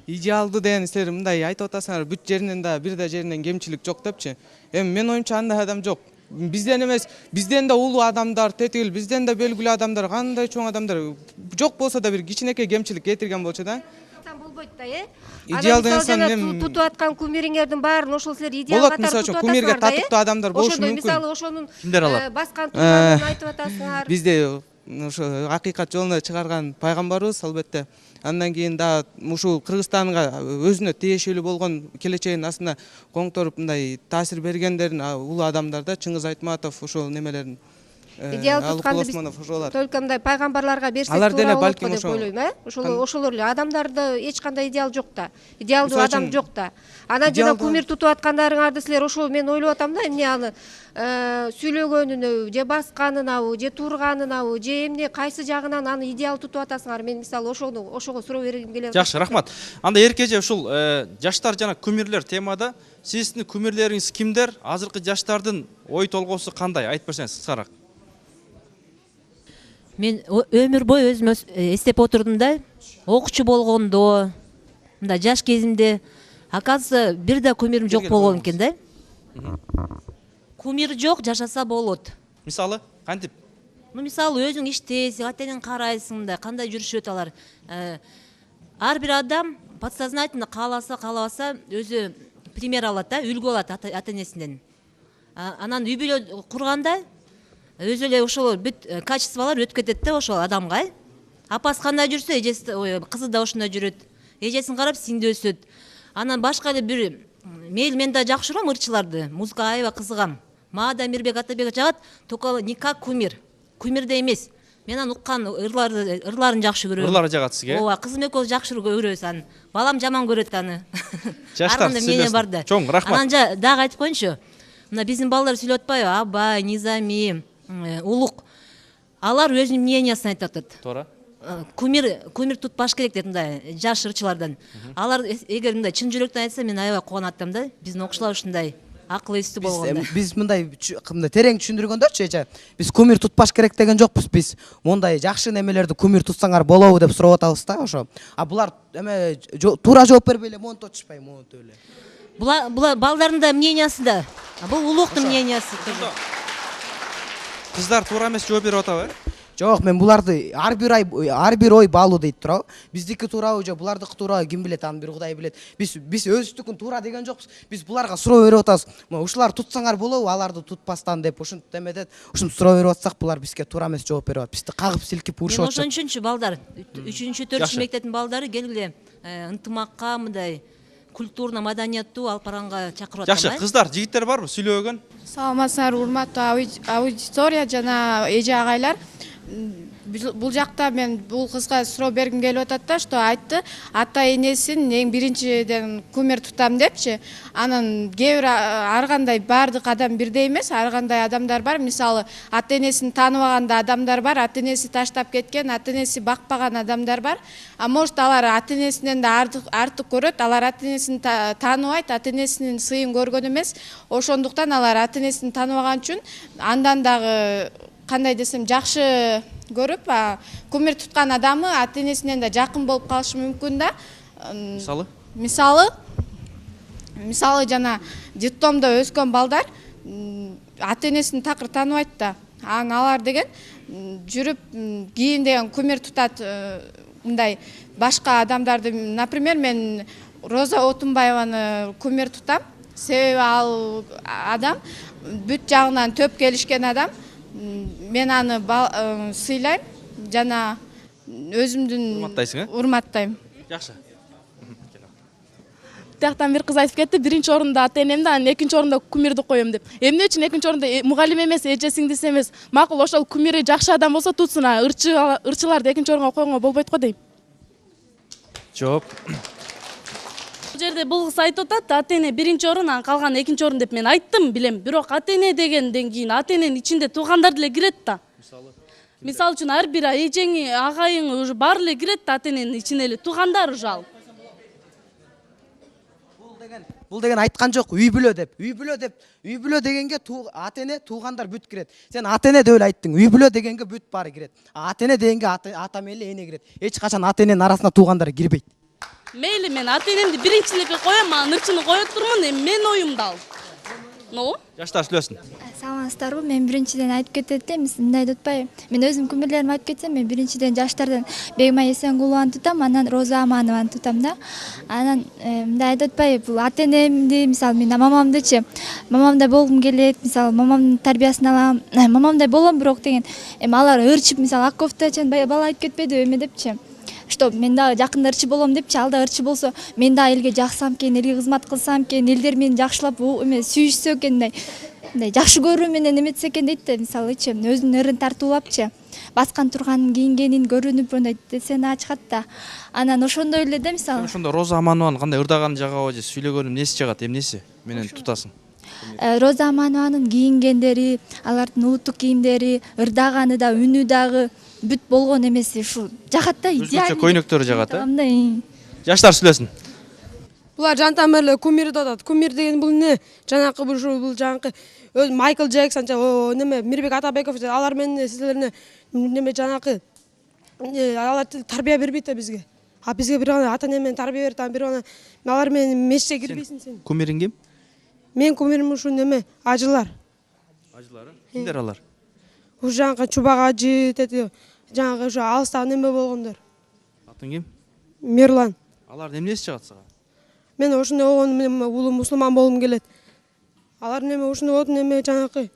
[SPEAKER 8] Идеалдуу деген силер мындай айтып атасыңар, бүт жеринен да бир да жеринен кемчилик жок депчи. Эми мен оюмча андай адам жок. Бизден эмес, бизден да улуу адамдар, тетил, бизден да белгилүү адамдар, кандай чоң адамдар жок болсо да бир кичинекей кемчилик кетирген болчу да.
[SPEAKER 13] Болбойт да, э?
[SPEAKER 8] Идеалдуу инсан
[SPEAKER 13] тутуп аткан кумириңердин баарын ошол силер идеал катары тутуп атасыңар да.
[SPEAKER 8] Кумирге татыктуу адамдар болушу мүмкүн.
[SPEAKER 13] Мисалы ошонун
[SPEAKER 1] Кимдер алар?
[SPEAKER 13] баскан тууганын айтып атасыңар.
[SPEAKER 8] Бизде ошо акыйкат жолуна чыгарган пайгамбарыбыз албетте. Андан кийин да ушул Кыргызстанга өзүнө тиешелүү болгон келечегин астына коңторуп мындай таасир бергендердин улуу адамдар да, Чыңгыз Айтматов ошол немелерин
[SPEAKER 13] идеал тутканды биз только мындай пайгамбарларга берсек
[SPEAKER 8] алар деле
[SPEAKER 13] туура болот
[SPEAKER 8] балким
[SPEAKER 13] деп ойлойм, э? Ошолор эле адамдарда эч кандай идеал жок да. Идеалдуу адам жок да. Анан жана кумир тутуп аткандарыңарды силер ошол мен ойлоп атам да, эмне аны сүйлөгөнүнө же басканынабы, же турганынабы, же эмне кайсы жагынан аны идеал тутуп атасыңар? Мен мисалы ошого суроо бергим келет.
[SPEAKER 1] Жакшы, рахмат. Анда эркеже ушул жаштар жана күмүрлөр темада сиздин күмүрлериңиз кимдер? Азыркы жаштардын ой толгоосу кандай? Айтып берсеңиз кыскараак.
[SPEAKER 14] Мен өмүр бою өзүм эстеп отурдум да, окуучу болгондо, мындай жаш кезимде, оказывается, бир да кумирим жок болгон экен да. Кумир жок, жашаса болот.
[SPEAKER 1] Мисалы, кантип?
[SPEAKER 14] Мисалы, өзүң иштейсиң, атенен карайсың да, кандай жүрүшөт алар. Ар бир адам подсознательно кааласа өзү пример алат да, үлгү алат ата-энесинен. Анан үй бүлө курганда өзү эле ошол бүт качестволор өтүп кетет да ошол адамга. Апасы кандай жүрсө, эжеси, кызы да ошондой жүрөт. Эжесин карап сиңди өсөт. Анан башка эле бир мейли мен да жакшы көрөм ырчыларды, музыкага аябай кызыгам. Мага да Мирбек Атабек жагат, только не как кумир. Кумирде эмес. Мен анын уккан ырларын жакшы көрөм.
[SPEAKER 1] Ырлары жагат сизге?
[SPEAKER 14] Ооба, кызым экөөбүз жакшы көрөбүз аны. Балам жаман көрөт аны.
[SPEAKER 1] Жаштар
[SPEAKER 14] сүйлөшсүн.
[SPEAKER 1] Чоң, рахмат.
[SPEAKER 14] Анан дагы айтып коеюнчу. Мына биздин балдар сүйлөп атпайбы? Абай, Низами, Улук. Алар өзүнүн мнениясын айтып атат.
[SPEAKER 1] Туура.
[SPEAKER 14] Кумир тутпаш керек дейт мындай жаш ырчылардан. Алар эгер мындай чын жүрөктөн айтса, мен аябай кубанат атам да. Биздин окуучулар ушундай акыл эстүү болгондо.
[SPEAKER 5] Биз мындай терең түшүндүргөндөрчү эже. Биз кумир тутпаш керек деген жокпуз. Биз мондай жакшы немелерди кумир тутсаңар болобу деп сурап атабыз да ошо. Булар эме туура жооп бербей эле монт отушпай, монт эле.
[SPEAKER 14] Булар балдардын да мнениясы да. Бул улуктун мнениясы.
[SPEAKER 1] Кыздар туура эмес жооп берип атабы?
[SPEAKER 5] Жок, мен буларды ар бир ой баалуу дейт турабы. Биздики туурабы же булардыкы туурабы ким билет, аны бир Кудай билет. Биз өзүбүздүкүн туура деген жокпуз. Биз буларга суроо берип атабыз. Ушулар тутсаңар болобу, аларды тутпастан деп ушинтип эмедет. Ушинтип суроо берип атсак, булар бизге туура эмес жооп берип атат. Бизди кагып силкип урушуп атышат.
[SPEAKER 14] Ошон үчүнчү балдар, 3-4 мектептин балдары келгиле ынтымакка, мындай культурно маданияттуу алпаранга чакырып атам.
[SPEAKER 1] Жакшы, кыздар, жигиттер барбы сүйлөгөн?
[SPEAKER 7] Саламатсыздар, урматтуу аудитория жана эже агайлар. Бул жакта мен бул кызга суроо бергим келип атат да, что айтты, ата-энесин эң биринчиден кумир тутам депчи. Анан кээ бир ар кандай баардык адам бирдей эмес, ар кандай адамдар бар. Мисалы, ата-энесин тааныбаган адамдар бар, ата-энеси таштап кеткен, ата-энеси бакпаган адамдар бар. Может алар ата-энесинен да артык көрөт, алар ата-энесин тааныбайт, ата-энесинин сыйын көргөн эмес. Ошондуктан алар ата-энесин тааныбаган үчүн андан дагы кандай десем жакшы көрүп, кумир туткан адамы ата-энесинен да жакын болуп калышы мүмкүн да. Мисалы жана детдомдо өскөн балдар ата-энесин такыр тааныбайт да. Анан алар деген жүрүп кийин деген кумир тутат мындай башка адамдарды. Например, мен Роза Отунбаеваны кумир тутам. Себеби ал адам бүт жагынан төп келишкен адам. Мен аны сыйлайм жана өзүмдүн урматтайм.
[SPEAKER 1] Жакшы.
[SPEAKER 9] Тияктан бир кыз айтып кетти, биринчи орунда ата-энемди, анан экинчи орунда кумирди коем деп. Эмне үчүн экинчи орунда мугалим эмес, эже сиңдиси эмес? Макул, ошол кумири жакшы адам болсо тутсун, ырчыларды экинчи орунга койгонго болбойт го дейм.
[SPEAKER 1] Жооп.
[SPEAKER 9] Бул жерде бул кыз айтып атат, ата-эне биринчи орун, анан калган экинчи орун деп. Мен айттым, билем, бирок ата-эне дегенден кийин ата-эненин ичинде туугандар деле кирет да. Мисалы үчүн ар бир эжең, агайың уже баары эле кирет да ата-эненин ичине эле, туугандар уже ал.
[SPEAKER 5] бул деген айткан жок үй бүлө деп. Үй бүлө дегенге ата эне, туугандар бүт кирет. Сен ата эне деп эле айттың. Үй бүлө дегенге бүт баары кирет. Ата эне дегенге ата мели эне кирет. Эч качан ата эненин арасына туугандар кирбейт.
[SPEAKER 9] Мейли мен ата энемди биринчиликке коем, анан ырчыны кое турмун, эми менин оюм дал.
[SPEAKER 1] Жаштар сүйлөсүн.
[SPEAKER 15] Саламатсыздарбы? Мен биринчиден айтып кетет элем, мындай деп атпайбы. Мен өзүм күмүрлеримди айтып кетсем, мен биринчиден жаштардан Бегмай Эсенгулованы тутам, анан Роза Аманованы тутам да. Анан мындай айтып атпайбы, бул ата энемди, мисалы мен мамамдычы, мамамдай болгум келет, мисалы мамамдын тарбиясын алам, мамамдай болом бирок деген, эми алар ырчып, мисалы Акковтачан бала айтып кетпеди эме депчи. Что мен да жакында ырчы болом депчи, ал да ырчы болсо, мен да элге жаксам экен, элге кызмат кылсам экен, элдер мени жакшылап эме сүйүшсө экен, мындай жакшы көрүү менен эметсе экен дейт да, мисалычы, өзүнүн ырын тартуулапчы, баскан турганын, кийингенин көрүнүп мындай десени ачкат да. Анан ошондой эле да, мисалы.
[SPEAKER 1] Ошондо Роза Аманованын кандай ырдаганы жагабы же сүйлөгөнүн эмнеси жагат, эмнеси менен тутасың?
[SPEAKER 15] Роза Аманованын кийингендери, алардын улуттук кийимдери, ырдаганы да, үнү дагы бүт болгон эмеси ушу жагат да, идеально.
[SPEAKER 1] Өзгөчө көйнөктөрү жагат, Жаштар сүйлөсүн.
[SPEAKER 16] Булар жантан бери кумир деп атат. Кумир деген бул эмне? Жанакы бул жанакы өз Майкл Джексон, неме Мирбек Атабеков, алар менен силерне неме жанакы алар тарбия бербейт да бизге. А бизге бир гана ата эне менен тарбия берет, бир гана алар менен мешітке кирбейсиң сен.
[SPEAKER 1] Кумириң ким?
[SPEAKER 16] Мен кумирим ушу неме ажылар.
[SPEAKER 1] Ажылары? Кимдер алар?
[SPEAKER 16] Ушу жанакы Чубак ажы, жанакы ушу алыстагы неме болгондор.
[SPEAKER 1] Атың ким?
[SPEAKER 16] Мерлан.
[SPEAKER 1] Алар эмнеси жагат сага?
[SPEAKER 16] Мен ошондой болгон улуу мусулман болгум келет. Алар неме ошондой болот неме жанакы.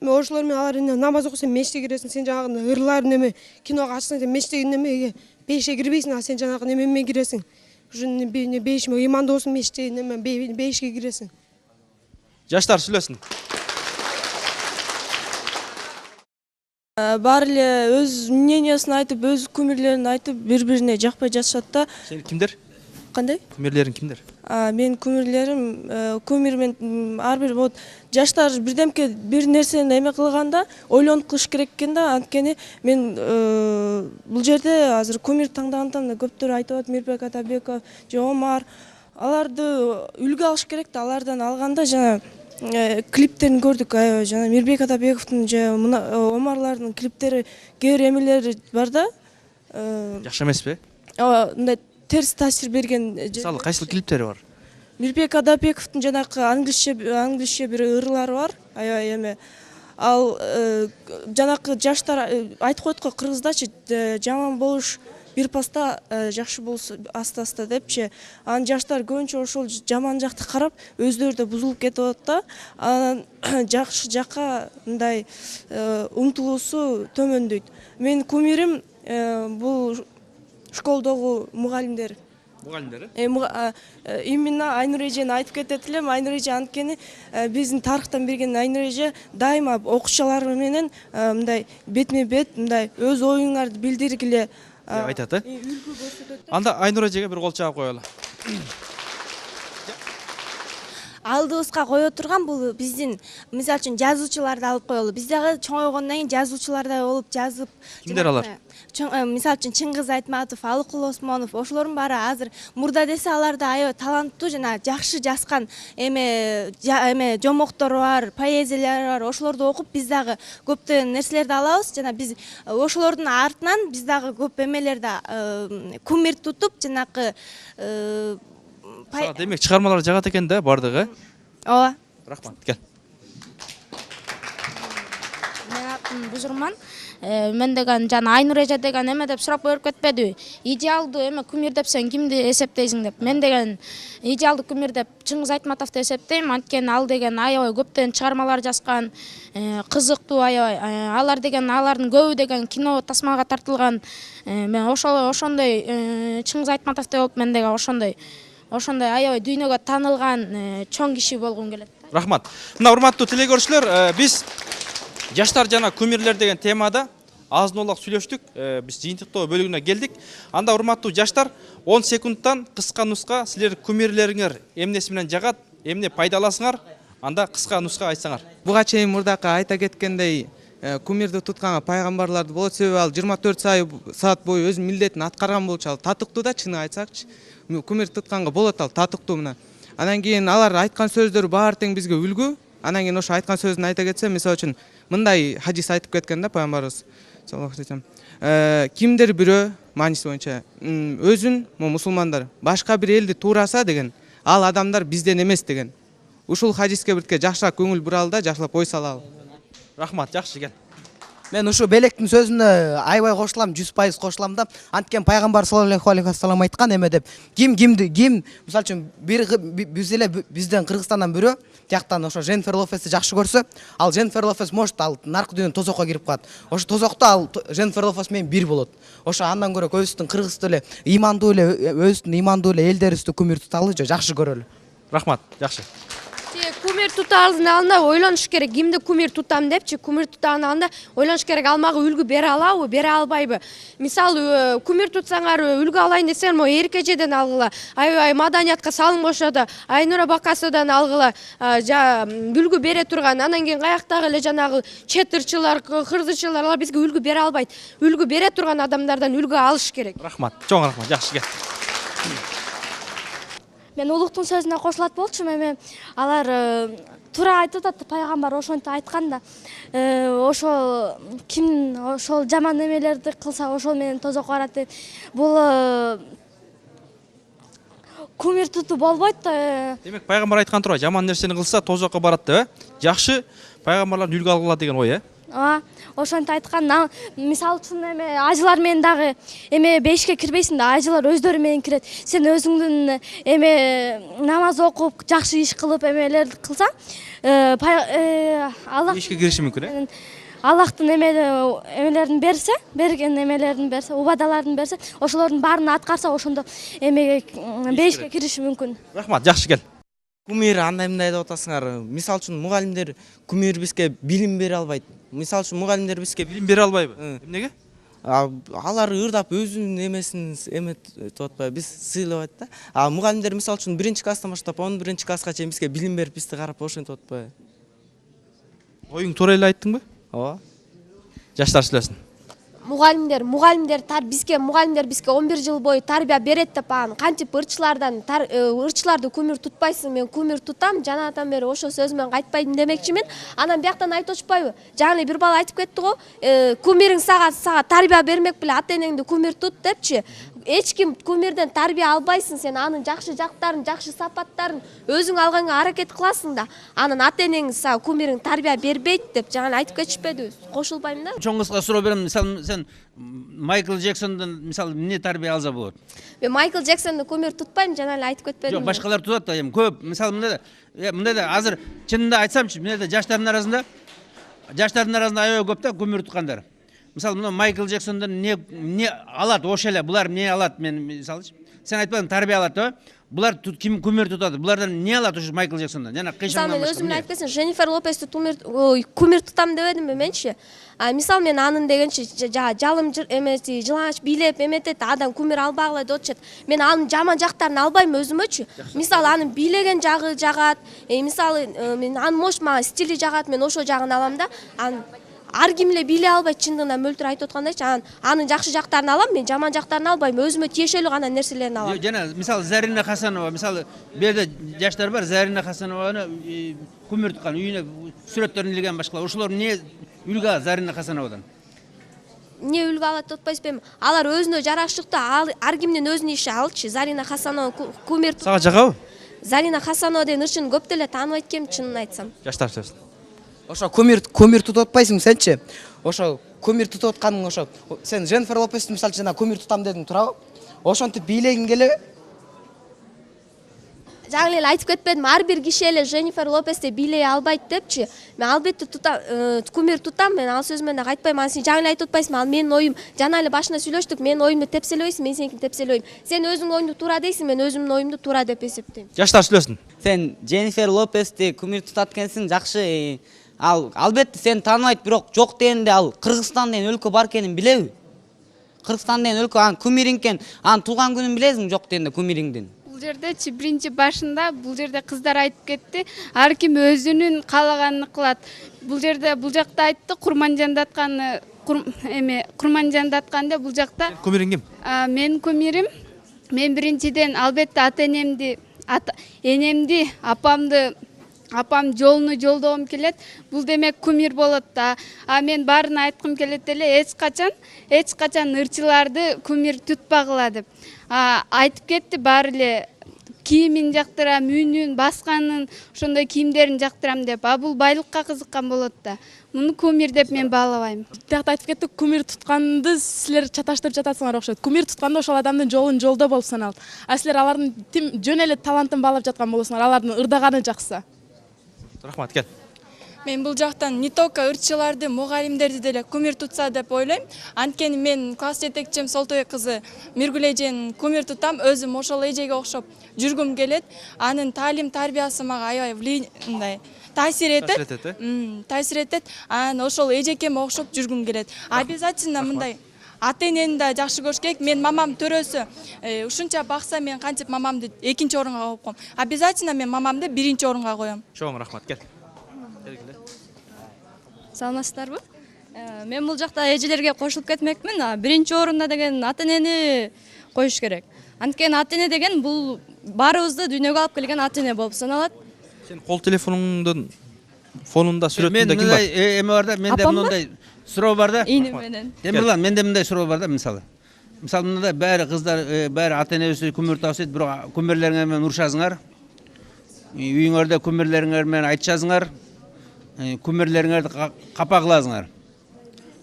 [SPEAKER 16] Мен ошолор менен алар намаз окусаң мешітке киресиң, сен жанагы ырлар неме киного ачсаң сен мешітке немеге бейишке кирбейсиң, а сен жанагы неме менен киресиң. Ушу бейиш имандоосуң мешітке неме бейишке киресиң.
[SPEAKER 1] Жаштар сүйлөсүн.
[SPEAKER 17] Баары эле өз мнениясын айтып, өз кумирлерин айтып, бири-бирине жакпай жатышат да.
[SPEAKER 1] Сен кимдер?
[SPEAKER 17] Кандай?
[SPEAKER 1] Кумирлериң кимдер?
[SPEAKER 17] Мен кумирлерим, кумир мен ар бир вот жаштар бирдемке бир нерсени эме кылганда ойлонуп кылыш керек экен да. Анткени мен бул жерде азыр кумир таңдагандан көптөр айтып атат, Мирбек Атабеков, же Омар. Аларды үлгү алыш керек да. Алардан алганда жана клиптерин көрдүк, жана Мирбек Атабековдун же Омарлардын клиптери кээ бир эмелери бар да.
[SPEAKER 1] Жакшы эмеспи?
[SPEAKER 17] Мындай терс таасир берген.
[SPEAKER 1] Мисалы кайсыл клиптери бар?
[SPEAKER 17] Мирбек Атабековдун жанакы англисче бир ырлары бар. Аябай эме. Ал жанакы жаштар айтып койт го кыргыздачы, жаман болуш бир паста, жакшы болсо аста-аста депчи. Анан жаштар көбүнчө ошол жаман жакты карап, өздөрү да бузулуп кетип атат да. Анан жакшы жакка мындай умтулуусу төмөндөйт. Менин кумирим бул школдогу мугалимдер.
[SPEAKER 1] Мугалимдер?
[SPEAKER 17] Именно Айнур эжени айтып кетет элем. Айнур эже анткени биздин тарыхтан берген Айнур эже дайыма окуучулар менен мындай бетме-бет мындай өз оюңарды билдиргиле
[SPEAKER 1] айтат. Анда Айнур эжеге бир кол чаап коелу.
[SPEAKER 6] Алдыбызга кое турган бул биздин мисалы үчүн жазуучуларды алып коелу. Биз дагы чоңойгондон кийин жазуучулардай болуп жазып.
[SPEAKER 1] Кимдер алар?
[SPEAKER 6] Мисалы үчүн Чыңгыз Айтматов, Алыкул Осмонов, ошолордун баары азыр мурда десе алар да аябай таланттуу жана жакшы жазган эме жомоктору бар, поэзиялары бар. Ошолорду окуп биз дагы көптөгөн нерселерди алабыз. Жана биз ошолордун артынан биз дагы көп эмелерди кумир тутуп жанакы
[SPEAKER 1] демек чыгармалар жагат экен да бардыгы.
[SPEAKER 6] Ооба.
[SPEAKER 1] Рахмат. Кел.
[SPEAKER 18] Мен атым Бузурман. Мен деген жана Айнур эже деген эме деп сурап коюп кетпедиби? Идеалдуу эме кумир деп сен кимди эсептейсиң деп. Мен деген идеалдуу кумир деп Чыңгыз Айтматовду эсептейм. Анткени ал деген аябай көптөгөн чыгармалар жазган, кызыктуу аябай. Алар деген алардын көбү деген кино тасмага тартылган. Мен ошондой Чыңгыз Айтматовдой болуп, мен деген ошондой аябай дүйнөгө таанылган чоң киши болгум келет.
[SPEAKER 1] Рахмат. Мына урматтуу телекөрүүчүлөр, биз жаштар жана кумирлер деген темада азын-аулак сүйлөштүк. Биз жыйынтыктоо бөлүгүнө келдик. Анда урматтуу жаштар 10 секундтан кыска нуска силер кумирлериңер эмнеси менен жагат, эмне пайдаласыңар, анда кыска нуска айтсаңар.
[SPEAKER 8] Буга чейин мурдакы айта кеткендей, кумирди тутканга пайгамбарларды болот, себеби ал 24 саат бою өз милдетин аткарган болчу, ал татыктуу да, чынын айтсакчы. Кумир тутканга болот, ал татыктуу. Мына Анан кийин алар айткан сөздөрү баары тең бизге үлгү. Анан кийин ошо айткан сөзүн айта кетсем, мисалы үчүн мындай хадис айтып кеткен да пайгамбарыбыз саллаллаху алейхи ва саллям. Кимдир бирөө мааниси боюнча өзүн мусулмандар башка бир элди туураса деген, ал адамдар бизден эмес деген. Ушул хадиске бирке жакшыраак көңүл буралы да, жакшылап ой салалы.
[SPEAKER 1] Рахмат, жакшы кел.
[SPEAKER 5] Мен ушу белектин сөзүнө аябай кошулам, 100% кошулам да. Анткени пайгамбар саллаллаху алейхи вассалам айткан эме деп. Ким мисалы үчүн бизден Кыргызстандан бирөө тияктан ошо Дженнифер Лопести жакшы көрсө, ал Дженнифер Лопес может ал наркы дүйнөнүн тозокко кирип калат. Ошо тозокто ал Дженнифер Лопес менен бир болот. Ошо андан көрө көбүбүздүн кыргыздуу эле ыймандуу эле өзүбүздүн ыймандуу эле элдерибизди күмүр туталы, жакшы көрөлү.
[SPEAKER 1] Рахмат, жакшы.
[SPEAKER 3] Күмүр тутаардын алдында ойлонуш керек. Кимди күмүр тутам депчи, күмүр тутаардын алдында ойлонуш керек. Ал мага үлгү бере алабы, бере албайбы? Мисалы, күмүр тутсаңар үлгү алайын десең, мо Эркежеден алгыла, аябай маданиятка салым кошоду, Айнура Бакасовдан алгыла, үлгү бере турган. Анан кийин каяктагы эле жанагы чет ырчылар, кыргызчылар алар бизге үлгү бере албайт. Үлгү бере турган адамдардан үлгү алыш керек.
[SPEAKER 1] Рахмат, чоң рахмат, жакшы кел.
[SPEAKER 9] Мен улуктун сөзүнө кошулат болчумун, эми алар туура айтып атат, пайгамбар ошентип айткан да. Ошол ким ошол жаман эмелерди кылса, ошол менен тозокко барат деп. Бул күмүр тутуу болбойт да.
[SPEAKER 1] Демек пайгамбар айткан турат, жаман нерсени кылса тозокко барат деп, Жакшы пайгамбарлардын үлгү алгыла деген ой,
[SPEAKER 9] Ошентип айткан. Мисалы үчүн эме ажылар менен дагы эме бешке кирбейсиң да, ажылар өздөрү менен кирет. Сен өзүңдүн эме намаз окуп, жакшы иш кылып эмелерди кылсаң, Аллах
[SPEAKER 1] бешке кириши мүмкүн,
[SPEAKER 9] Аллахтын эмелерин берсе, берген эмелерин берсе, убадаларын берсе, ошолордун баарын аткарса, ошондо эме бешке кириши мүмкүн.
[SPEAKER 1] Рахмат, жакшы кел.
[SPEAKER 4] Күмүр андай мындай деп атасыңар. Мисалы үчүн мугалимдер күмүр бизге билим бере албайт. Мисалы үчүн мугалимдер бизге
[SPEAKER 1] билим бере албайбы? Эмнеге?
[SPEAKER 4] Алар ырдап өзүнүн эмесин эметип атпайбы, биз сыйлабайт да. Мугалимдер мисалы үчүн 1-класстан баштап 11 класска чейин бизге билим берип, бизди карап ошентип атпайбы?
[SPEAKER 1] Оюң туура эле айттыңбы?
[SPEAKER 4] Ооба.
[SPEAKER 1] Жаштар сүйлөсүн.
[SPEAKER 3] Мугалимдер бизге 11 жыл бою тарбия берет деп анан кантип ырчыларды күмүр тутпайсың, мен күмүр тутам, жанатан бери ошол сөз менен кайтпайм демекчимин. Анан бияктан айтып атышпайбы? Жана бир бала айтып кетти го, күмүрүң сага тарбия бермек беле, ата энеңди күмүр тут депчи. Эч ким күмүрдөн тарбия албайсың, сен анын жакшы жактарын, жакшы сапаттарын өзүң алганга аракет кыласың да. Анан ата энең сага күмүрүң тарбия бербейт деп жана айтып кетишпедиби? Кошулбайм да.
[SPEAKER 2] Чоң кызга суроо берем, мисалы сен Майкл Джексондон мисалы эмне тарбия алса болот?
[SPEAKER 3] Мен Майкл Джексонду күмүр тутпайм, жана эле айтып кетпедим.
[SPEAKER 2] Жок, башкалар тутат да, эми көп. Мисалы мындай да азыр чынында айтсамчы, мындай жаштардын арасында аябай көп да күмүр туткандар. Мисалы мына Майкл Джексондон эмне алат, ошо эле булар эмне алат, мен мисалычы. Сен айтпадың тарбия алат, булар ким күмүр тутат? Булардан эмне алат ошо Майкл Джексондон? Жана кыйшаңдан башка.
[SPEAKER 3] Өзүм айтып кетсем, Дженнифер Лопести күмүр тутам дебедимби менчи? Мисалы мен анын дегенчи жалым эмеси, жылаңач бийлеп эметет, адам күмүр албагыла деп атышат. Мен анын жаман жактарын албайм өзүмөчү. Мисалы анын бийлеген жагы жагат, мисалы мен анын мош мага стили жагат, мен ошол жагын алам да. Ар ким эле бийлей албайт, чындыгында мөлтүр айтып аткандайчы, анын жакшы жактарын алам, мен жаман жактарын албайм, өзүмө тиешелүү гана нерселерин алам.
[SPEAKER 2] Жана мисалы Зарина Хасанова, мисалы берде жаштар бар, Зарина Хасанованы күмүр туткан, үйүнө сүрөттөрүн илген башкалар. Ошолор эмне үлгү алат Зарина Хасановадан?
[SPEAKER 3] Эмне үлгү алат деп атпайсызбы? Алар өзүнө жараштыкта, ар кимдин өзүнүн иши алчы. Зарина Хасанова күмүр.
[SPEAKER 1] Сага жагабы?
[SPEAKER 3] Зарина Хасанова деген ырчын көп деле тааныбайт экенмин, чынын айтсам.
[SPEAKER 1] Жаштар сөзсүн.
[SPEAKER 5] Ошо күмүр тутуп атпайсың сенчи? Ошо күмүр тутуп атканың ошо. Сен Дженнифер Лопести мисалы жана күмүр тутам дедиң, туурабы? Ошентип бийлегиң келеби?
[SPEAKER 3] Жаңы эле айтып кетпедимби? Ар бир киши эле Дженнифер Лопести бийлей албайт депчи. Мен албетте күмүр тутам, мен ал сөз менен кайтпайм. Сен жаңы эле айтып атпайсыңбы? Ал менин оюм. Жана эле башында сүйлөштүк, менин оюмду тепселебейсиң, мен сеникini тепселебейм. Сен өзүңдүн оюңду туура дейсиң, мен өзүмдүн оюмду туура деп эсептейм.
[SPEAKER 1] Жаштар сүйлөсүн.
[SPEAKER 4] Сен Дженнифер Лопести күмүр тутат экенсиң, жакшы. Албетте сен тааныбайт, бирок жок дегенде ал Кыргызстан деген өлкө бар экенин билеби? Кыргызстан деген өлкө, анын күмүриң экен, анын туулган күнүн билесиң жок дегенде күмүриңдин?
[SPEAKER 19] Бул жердечи биринчи башында бул жерде кыздар айтып кетти, ар ким өзүнүн каалаганын кылат. Бул жакта айтты, Курманжандаткан деп бул жакта.
[SPEAKER 1] Күмүриң ким?
[SPEAKER 19] Менин күмүрүм, мен биринчиден албетте ата энемди энемди апам жолуну жолдогум келет. Бул демек кумир болот да. А мен баарын айткым келет эле, эч качан ырчыларды кумир тутпагыла деп. Айтып кетти баары эле кийимин жактырам, үнүн, басканын, ошондой кийимдерин жактырам деп. А бул байлыкка кызыккан болот да. Муну кумир деп мен баалабайм.
[SPEAKER 20] Тиякта айтып кеттик, кумир тутканды силер чаташтырып жатасыңар окшойт. Кумир тутканда ошол адамдын жолун жолдоо болуп саналат. А силер алардын жөн эле талантын баалап жаткан болосуңар, алардын ырдаганы жакса.
[SPEAKER 1] Рахмат, кел.
[SPEAKER 7] Мен бул жактан не только ырчыларды, мугалимдерди деле кумир тутса деп ойлойм. Анткени мен класс жетекчим Солтой кызы Миргүл эжени кумир тутам, өзүм ошол эжеге окшоп жүргүм келет. Анын таалим тарбиясы мага аябай таасир этет. Анан ошол эжекеме окшоп жүргүм келет. Обязательно мындай ата-энени да жакшы көрүш керек. Мен мамам төрөсө ушунча бакса, мен кантип мамамды экинчи орунга коюп коем. Обязательно мен мамамды биринчи орунга коем.
[SPEAKER 1] Чоң рахмат, кел.
[SPEAKER 6] Саламатсыздарбы? Мен бул жакта эжелерге кошулуп кетмекмин. Биринчи орунда деген ата-энени коюш керек. Анткени ата-эне деген бул баарыбызды дүйнөгө алып келген ата-эне болуп саналат.
[SPEAKER 1] Сен кол телефонуңдун фонунда сүрөтүндө ким бар?
[SPEAKER 2] Эме бар да, менде мындай суроо бар да.
[SPEAKER 6] Ийни менен.
[SPEAKER 2] Темирлан, менде мындай суроо бар да, мисалы мында баары кыздар, баары ата-энебиз кумир тапсайт, бирок кумирлериңер менен урушасыңар. Үйүңөрдө кумирлериңер менен айтышасыңар. Кумирлериңерди капа кыласыңар.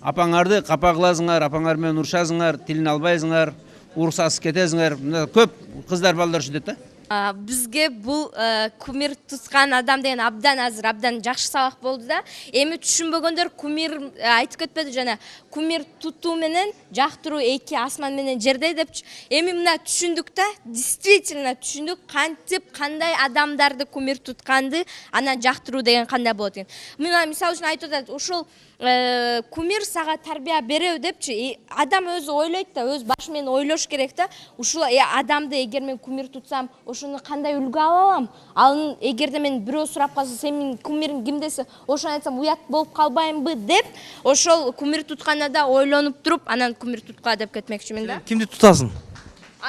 [SPEAKER 2] Апаңарды капа кыласыңар, апаңар менен урушасыңар, тилин албайсыңар, уруксатсыз кетесиңер. Көп кыздар балдар ушинтет да.
[SPEAKER 6] Бизге бул кумир туткан адам деген абдан жакшы сабак болду да. Эми түшүнбөгөндөр кумир айтып кетпеди жана кумир тутуу менен жактыруу эки асман менен жердей депчи. Эми мына түшүндүк да, действительно түшүндүк кантип кандай адамдарды кумир тутканды, анан жактыруу деген кандай болот экен. Мына мисалы үчүн айтып атат, ушул кумир сага тарбия береби депчи. Адам өзү ойлойт да, өз башы менен ойлош керек да. Ушул адамды эгер мен кумир тутсам, ошону кандай үлгү ала алам? Ал эгерде мен бирөө сурап калса, сен менин кумириң ким десе, ошону айтсам уят болуп калбаймбы деп, ошол кумир тутканда да ойлонуп туруп, анан кумир туткула деп кетмекчимин да.
[SPEAKER 1] Кимди тутасың?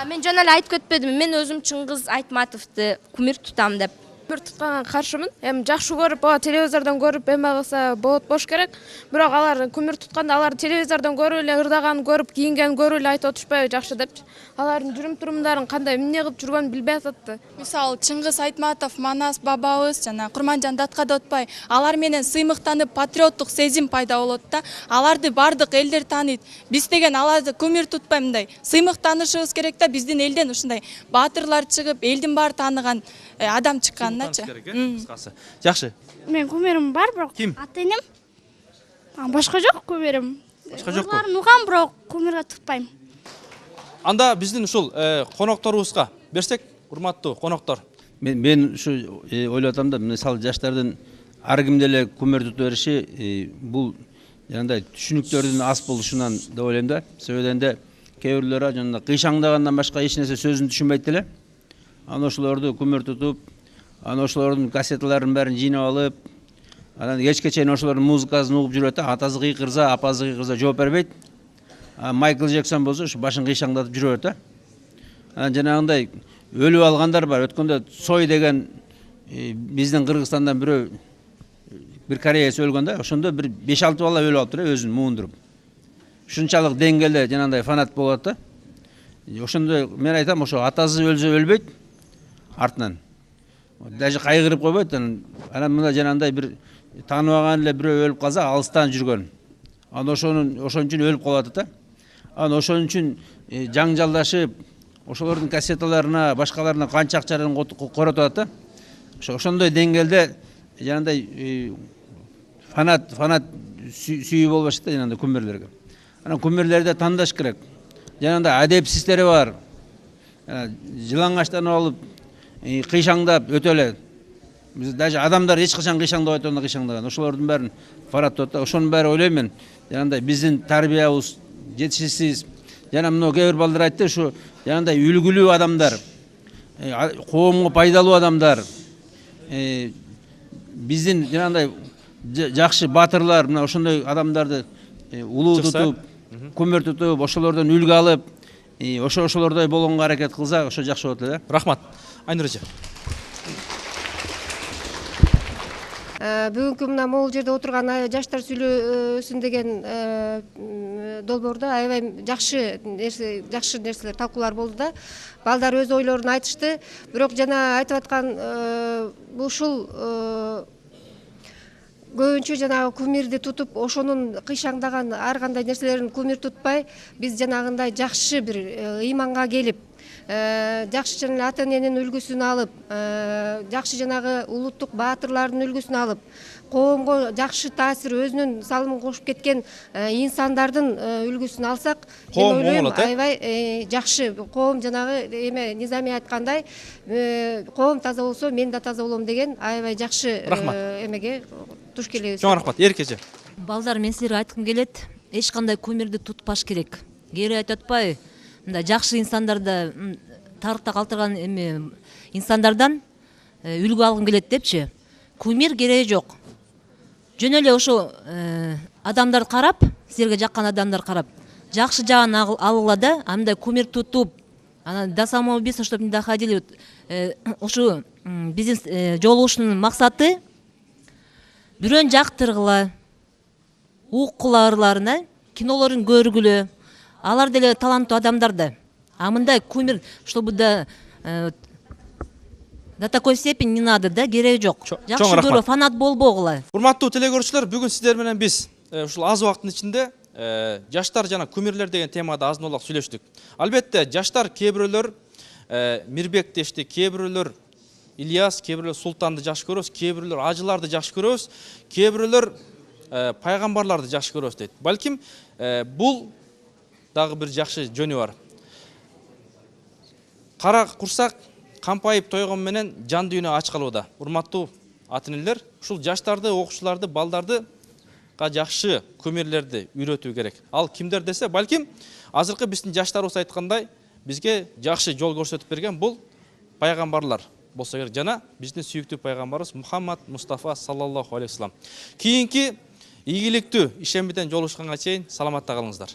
[SPEAKER 6] Мен жана эле айтып кетпедимби, мен өзүм Чыңгыз Айтматовду кумир тутам деп.
[SPEAKER 9] Кумир тутканга каршымын. Эми жакшы көрүп, телевизордон көрүп эме кылса болот болуш керек. Бирок алар кумир тутканда алар телевизордон көрүп эле, ырдаганын көрүп, кийингенин көрүп эле айтып отурушпайбы жакшы депчи. Алардын жүрүм турумдарын кандай эмне кылып жүргөнүн билбей атат да.
[SPEAKER 7] Мисалы Чыңгыз Айтматов, Манас бабабыз жана Курманжан Даткадотбай, алар менен сыймыктанып патриоттук сезим пайда болот да. Аларды бардык элдер тааныйт. Биз деген аларды кумир тутпай мындай сыймыктанышыбыз керек да. Биздин элден ушундай баатырлар чыгып, элдин баары тааныган адам чыкканначы.
[SPEAKER 1] Жакшы.
[SPEAKER 18] Мен кумирим бар, бирок ата-энем. Башка жок кумирим.
[SPEAKER 1] Башка жокпу?
[SPEAKER 18] Аларды угам, бирок кумирге тутпайм.
[SPEAKER 1] Анда биздин ушул конокторубузга берсек, урматтуу коноктор.
[SPEAKER 2] Мен ушу ойлоп атам да, мисалы жаштардын ар ким деле кумир тута бериши бул жанагындай түшүнүктөрдүн аз болушунан деп ойлойм да. Себебинде кээ бирлери жанагындай кыйшаңдагандан башка эч нерсе сөзүн түшүнбөйт эле. Анан ошолорду кумир тутуп, анан ошолордун кассеталарын бәрін жинап алып, анан кечке чейин ошолордун музыкасын угуп жүрөт да. Атасы кыйкырса, апасы кыйкырса жооп бербейт. Майкл Джексон болсо ушу башын кыйшаңдатып жүрөт да. Анан жанагындай өлүп алгандар бар. Өткөндө Сой деген биздин Кыргызстандан бирөө бир кореец өлгөн да. Ошондо бир 5-6 бала өлүп алыптыр өзүн муундуруп. Ушунчалык деңгээлде жанагындай фанат болот да. Ошондо мен айтам, ошо атасы өлсө өлбөйт артынан. Даже кайгырып койбойт. Анан мына жанагындай бир тааныбаган эле бирөө өлүп калса, алыстан жүргөн. Анан ошон үчүн өлүп калат да. Анан ошон үчүн жаңжалдашып, ошолордун кассеталарына, башкаларына канча акчадан коротуп атат да. Ошондой деңгээлде жанагындай фанат сүйүү болбошт да жанагындай кумирлерге. Анан кумирлерди тандаш керек. Жанагындай адепсиздери бар. Жылаңачтанып алып, кыйшаңдап өтө эле. Биз даже адамдар эч качан кыйшаңдабай турганда кыйшаңдаган. Ошолордун баарын фараттап да. Ошонун баары ойлойм мен. Жанагындай биздин тарбиябыз жетишсиз. Жана мына кээ бир балдар айтты, ушу жанагындай үлгүлүү адамдар, коомго пайдалуу адамдар, биздин жанагындай жакшы батырлар, мына ошондой адамдарды улуу тутуп, кумир тутуп, ошолордон үлгү алып, ошолордой болгонго аракет кылса ошо жакшы болот эле.
[SPEAKER 1] Рахмат. Айнур эже.
[SPEAKER 13] Бүгүнкү мына могул жерде отурган жаштар сүйлөсүн деген долбоордо аябай жакшы нерселер талкуулар болду да. Балдар өз ойлорун айтышты. Бирок жана айтып аткан ушул көбүнчө жанагы кумирди тутуп, ошонун кыйшаңдаган ар кандай нерселерин кумир тутпай, биз жанагындай жакшы бир ыйманга келип, жакшы жана ата эненин үлгүсүн алып, жакшы жанагы улуттук баатырлардын үлгүсүн алып, коомго жакшы таасир өзүнүн салымын кошуп кеткен инсандардын үлгүсүн алсак, мен ойлойм аябай жакшы. Коом жанагы эме Низами айткандай, коом таза болсо мен да таза болом деген аябай жакшы эмеге туш келебиз.
[SPEAKER 1] Чоң рахмат. Эркеже.
[SPEAKER 14] Балдар, мен силерге айткым келет, эч кандай кумирди тутпаш керек. Кээде айтып атпайбы, мындай жакшы инсандарды, тарыхта калтырган эме инсандардан үлгү алгым келет депчи. Кумир кереги жок. Жөн эле ошо адамдарды карап, силерге жаккан адамдарды карап, жакшы жагын алгыла да, андай кумир тутуп, ана до самого убийства, чтобы не доходили. Ошо биздин жолугушуунун максаты бирөөнү жактыргыла, уккула, кинолорун көргүлө. Алар деле таланттуу адамдар да. А мындай кумир, чтобы до такой степени не надо, да, кереги жок. Жакшы көрө, фанат болбогула.
[SPEAKER 1] Урматтуу телекөрүүчүлөр, бүгүн сиздер менен биз ушул аз убакыттын ичинде жаштар жана кумирлер деген темада азын улак сүйлөштүк. Албетте, жаштар кээ бирөөлөр Мирбек дешти, кээ бирөөлөр Ильяс, кээ бирөөлөр Султанды жакшы көрөбүз, кээ бирөөлөр ажыларды жакшы көрөбүз, кээ бирөөлөр пайгамбарларды жакшы көрөбүз дейт. Балким бул дагы бир жакшы жөнү бар. Кара курсак кампайып тойгон менен жан дүйнө ач калууда. Урматтуу ата-энелер, ушул жаштарды, окуучуларды, балдарды жакшы көмүрлөрдү үйрөтүү керек. Ал кимдер десе, балким азыркы биздин жаштарыбыз айткандай, бизге жакшы жол көрсөтүп берген бул пайгамбарлар болсо керек. Жана биздин сүйүктүү пайгамбарыбыз Мухаммад Мустафа саллаллаху алейхи вассалам. Кийинки ийгиликтүү ишембиден жолугушканга чейин саламатта калыңыздар.